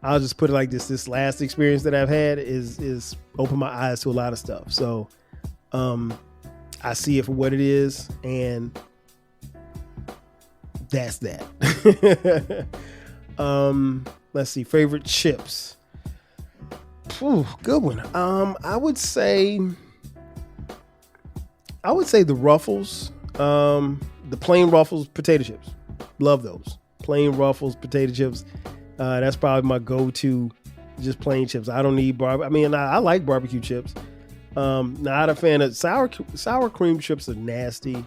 I'll just put it like this. This last experience that I've had is opened my eyes to a lot of stuff. So I see it for what it is, and that's that. Let's see. Favorite chips. Ooh, good one. I would say the Ruffles, the plain Ruffles potato chips. Love those plain Ruffles potato chips. That's probably my go-to, just plain chips. I don't need I like barbecue chips. Not a fan of sour cream chips. Are nasty.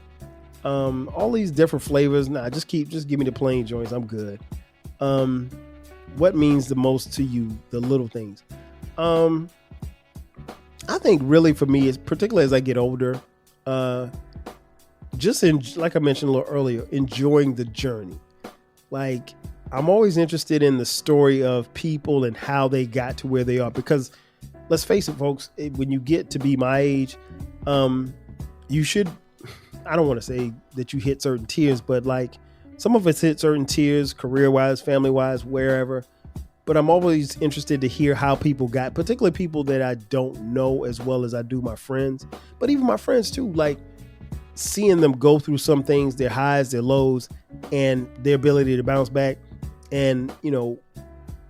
All these different flavors. Just give me the plain joints. I'm good. What means the most to you? The little things. I think really for me, is particularly as I get older, like I mentioned a little earlier, enjoying the journey. Like, I'm always interested in the story of people and how they got to where they are, because let's face it, folks, when you get to be my age, you should, I don't want to say that you hit certain tiers, but like some of us hit certain tiers, career-wise, family-wise, wherever. but I'm always interested to hear how people got, particularly people that I don't know as well as I do my friends, but even my friends too, like seeing them go through some things, their highs, their lows, and their ability to bounce back. And,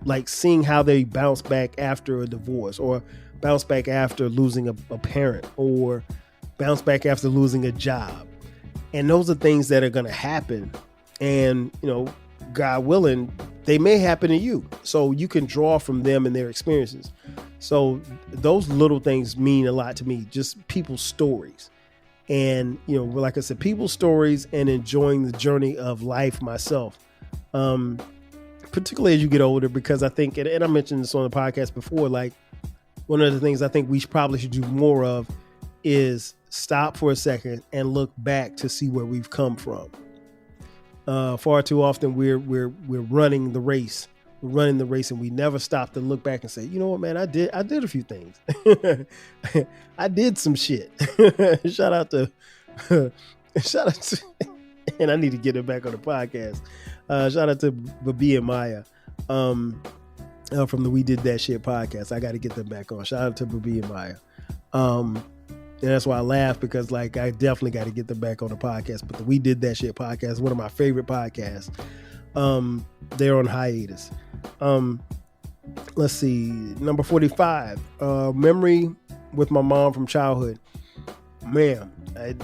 like seeing how they bounce back after a divorce, or bounce back after losing a parent, or bounce back after losing a job. And those are things that are going to happen. And, God willing, they may happen to you. So you can draw from them and their experiences. So those little things mean a lot to me, just people's stories. And, like I said, people's stories, and enjoying the journey of life myself. Particularly as you get older, because I think, and I mentioned this on the podcast before, like one of the things I think we probably should do more of is stop for a second and look back to see where we've come from. Far too often we're running the race. We're running the race, and we never stop to look back and say, you know what, man, I did a few things. I did some shit. Shout out to, and I need to get it back on the podcast. Shout out to Babi and Maya from the We Did That Shit podcast. I got to get them back on. Shout out to Babi and Maya. And that's why I laugh, because like I definitely got to get them back on the podcast. But the We Did That Shit podcast is one of my favorite podcasts. They're on hiatus. Let's see, number 45, memory with my mom from childhood. Man,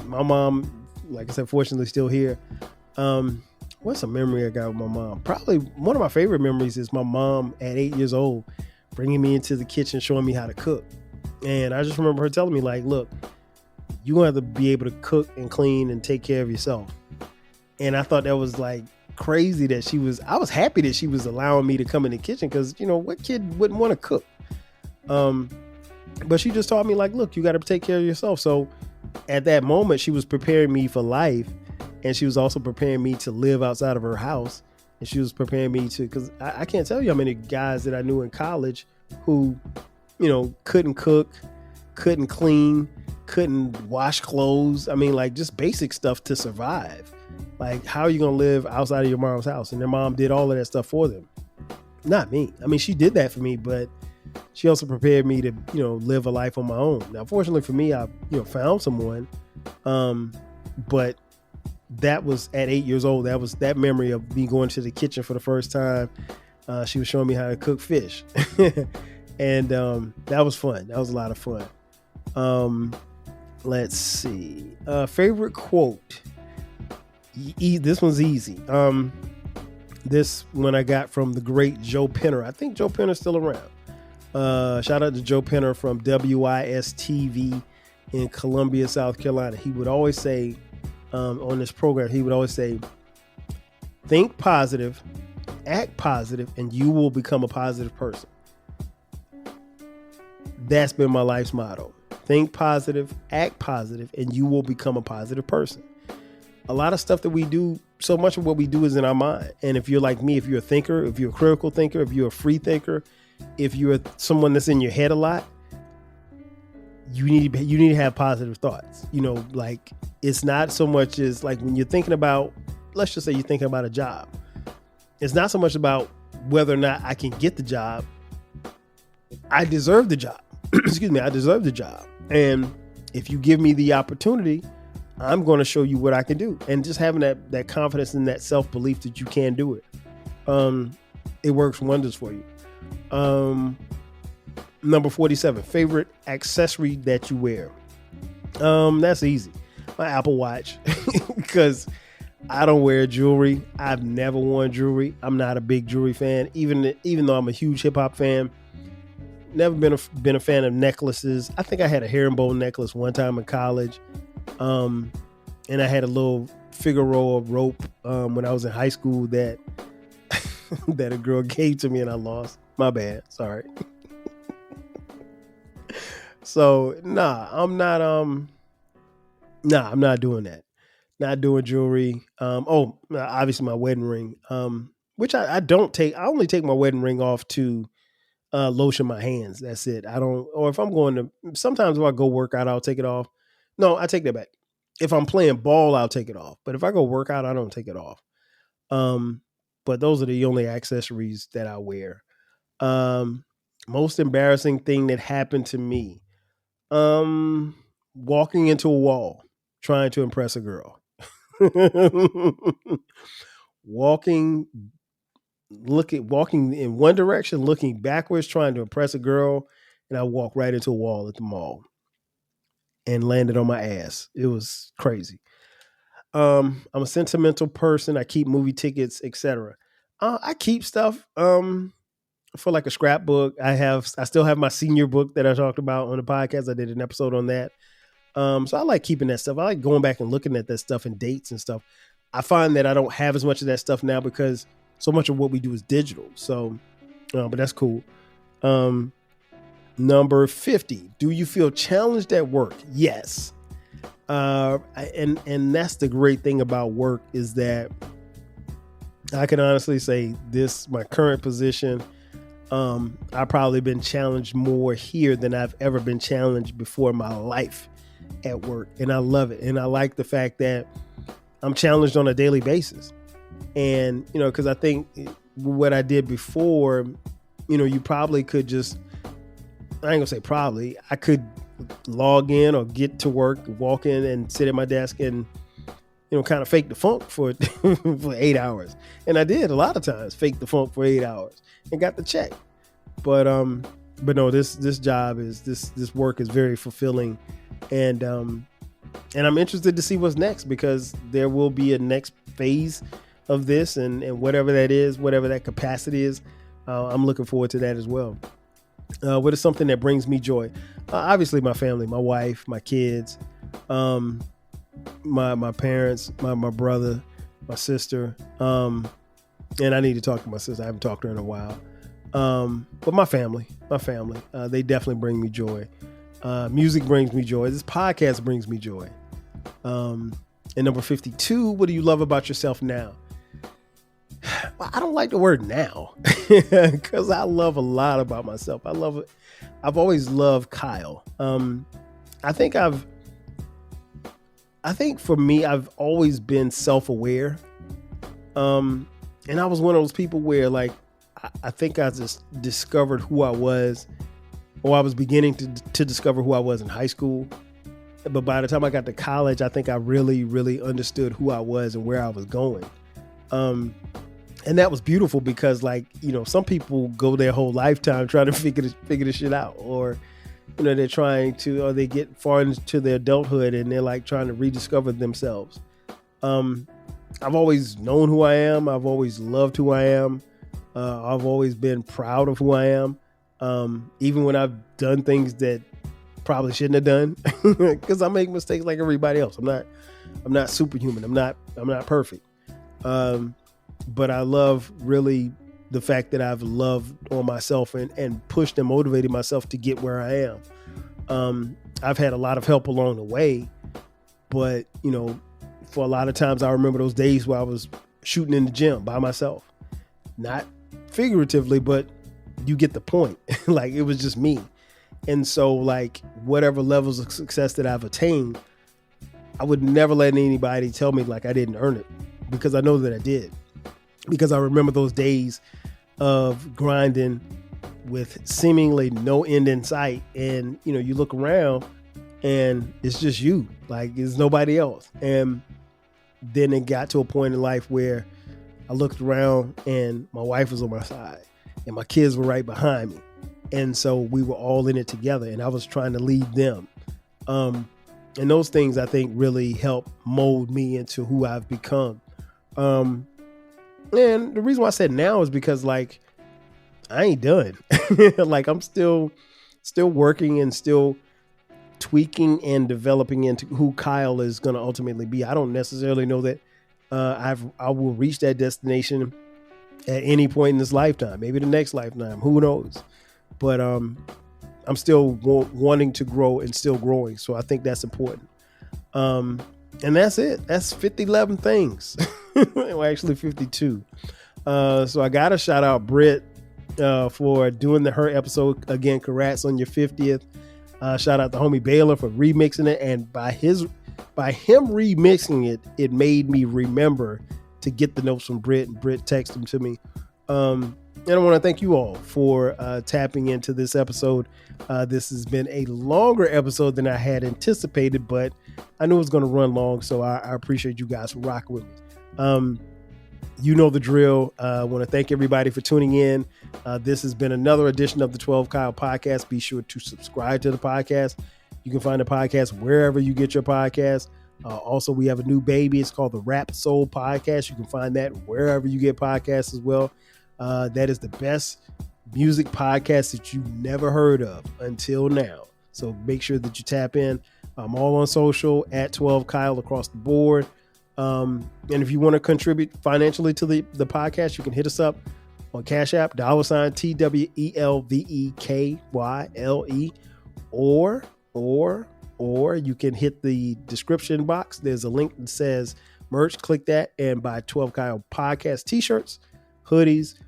my mom, like I said, fortunately still here. What's a memory I got with my mom? Probably one of my favorite memories is my mom at 8 years old bringing me into the kitchen, showing me how to cook. And I just remember her telling me, like, look, you're going to have to be able to cook and clean and take care of yourself. And I thought that was like crazy that I was happy that she was allowing me to come in the kitchen, because, what kid wouldn't want to cook? But she just taught me, like, look, you got to take care of yourself. So at that moment, she was preparing me for life. And she was also preparing me to live outside of her house. And she was preparing me to, because I can't tell you how many guys that I knew in college who, couldn't cook, couldn't clean, couldn't wash clothes. I mean, like, just basic stuff to survive. Like, how are you going to live outside of your mom's house? And their mom did all of that stuff for them. Not me. I mean, she did that for me, but she also prepared me to, live a life on my own. Now, fortunately for me, I, found someone. But that was at 8 years old. That was that memory of me going to the kitchen for the first time. She was showing me how to cook fish. And that was fun. That was a lot of fun. Let's see. Favorite quote. This one's easy. This one I got from the great Joe Penner. I think Joe Penner's still around. Shout out to Joe Penner from WIS-TV in Columbia, South Carolina. He would always say, on this program, he would always say, think positive, act positive, and you will become a positive person. That's been my life's motto. Think positive, act positive, and you will become a positive person. A lot of stuff that we do, so much of what we do is in our mind. And if you're like me, if you're a thinker, if you're a critical thinker, if you're a free thinker, if you're someone that's in your head a lot, you need to have positive thoughts. Like, it's not so much as like when you're thinking about, let's just say you're thinking about a job. It's not so much about whether or not I can get the job. I deserve the job. Excuse me. I deserve the job. And if you give me the opportunity, I'm going to show you what I can do. And just having that confidence and that self-belief that you can do it. It works wonders for you. Number 47, favorite accessory that you wear. That's easy. My Apple Watch, because I don't wear jewelry. I've never worn jewelry. I'm not a big jewelry fan, even though I'm a huge hip hop fan. Never been a fan of necklaces. I think I had a herringbone necklace one time in college, and I had a little Figueroa rope when I was in high school that that a girl gave to me and I lost. My bad. Sorry. So I'm not doing that. Not doing jewelry. Obviously my wedding ring, which I don't take. I only take my wedding ring off to lotion my hands. That's it. Or if I'm going to, sometimes if I go work out, I'll take it off. No, I take that back. If I'm playing ball, I'll take it off. But if I go work out, I don't take it off. But those are the only accessories that I wear. Most embarrassing thing that happened to me. Walking into a wall, trying to impress a girl. walking walking in one direction, looking backwards, trying to impress a girl, and I walked right into a wall at the mall and landed on my ass. It was crazy. I'm a sentimental person. I keep movie tickets, etc. I keep stuff for like a scrapbook. I still have my senior book that I talked about on the podcast. I did an episode on that. So I like keeping that stuff. I like going back and looking at that stuff and dates and stuff. I find that I don't have as much of that stuff now because so much of what we do is digital. So, but that's cool. Number 50. Do you feel challenged at work? Yes. And that's the great thing about work is that I can honestly say my current position, I've probably been challenged more here than I've ever been challenged before in my life at work. And I love it. And I like the fact that I'm challenged on a daily basis. And, because I think what I did before, you probably could just, I ain't gonna say probably, I could log in or get to work, walk in and sit at my desk and, kind of fake the funk for 8 hours. And I did a lot of times fake the funk for 8 hours and got the check. But no, this job this work is very fulfilling. And I'm interested to see what's next because there will be a next phase of this and whatever that is, whatever that capacity is. I'm looking forward to that as well. What is something that brings me joy? Obviously my family, my wife, my kids, my parents, my brother, my sister. And I need to talk to my sister. I haven't talked to her in a while. But my family, they definitely bring me joy. Music brings me joy. This podcast brings me joy. And number 52, what do you love about yourself now? Well, I don't like the word now because I love a lot about myself. I've always loved Kyle. I think for me, I've always been self-aware. And I was one of those people where I think I just discovered who I was, or I was beginning to discover who I was in high school. But by the time I got to college, I think I really, really understood who I was and where I was going. And that was beautiful because some people go their whole lifetime trying to figure this shit out, or, they're trying to, or they get far into their adulthood and they're trying to rediscover themselves. I've always known who I am. I've always loved who I am. I've always been proud of who I am. Even when I've done things that probably shouldn't have done because I make mistakes like everybody else. I'm not superhuman. I'm not perfect. But I love really the fact that I've loved on myself and pushed and motivated myself to get where I am. I've had a lot of help along the way, but for a lot of times I remember those days where I was shooting in the gym by myself, not figuratively, but you get the point. It was just me. And so whatever levels of success that I've attained, I would never let anybody tell me I didn't earn it because I know that I did. Because I remember those days of grinding with seemingly no end in sight. And, you look around and it's just you, there's nobody else. And then it got to a point in life where I looked around and my wife was on my side and my kids were right behind me. And so we were all in it together and I was trying to lead them. And those things I think really helped mold me into who I've become. And the reason why I said now is because I ain't done. I'm still working and still tweaking and developing into who Kyle is going to ultimately be. I don't necessarily know that I will reach that destination at any point in this lifetime, maybe the next lifetime, who knows? But I'm still wanting to grow and still growing. So I think that's important. And that's it. That's 5011 things. Well, actually 52. So I got to shout out Britt for doing her episode again. Congrats on your 50th. Shout out to homie Baylor for remixing it. And by him remixing it, it made me remember to get the notes from Britt, and Britt texted them to me. And I want to thank you all for tapping into this episode. This has been a longer episode than I had anticipated, but I knew it was going to run long, so I appreciate you guys for rocking with me. You know the drill. I want to thank everybody for tuning in. This has been another edition of the 12 Kyle Podcast. Be sure to subscribe to the podcast. You can find the podcast wherever you get your podcast. Also, we have a new baby. It's called the Rap Soul Podcast. You can find that wherever you get podcasts as well. That is the best music podcast that you've never heard of until now. So make sure that you tap in. I'm all on social at 12 Kyle across the board. And if you want to contribute financially to the podcast, you can hit us up on Cash App, $TWELVEKYLE, or you can hit the description box. There's a link that says merch. Click that and buy 12 Kyle Podcast t-shirts, hoodies,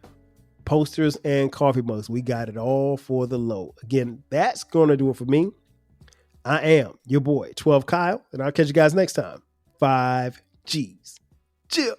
posters, and coffee mugs. We got it all for the low. Again, that's going to do it for me. I am your boy, 12 Kyle, and I'll catch you guys next time. 5 G's. Chill.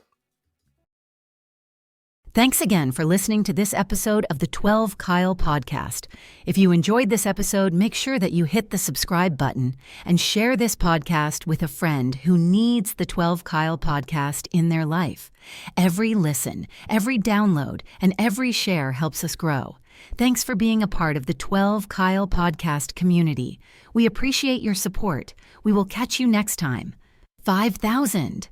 Thanks again for listening to this episode of the 12 Kyle Podcast. If you enjoyed this episode, make sure that you hit the subscribe button and share this podcast with a friend who needs the 12 Kyle Podcast in their life. Every listen, every download, and every share helps us grow. Thanks for being a part of the 12 Kyle Podcast community. We appreciate your support. We will catch you next time. 5,000.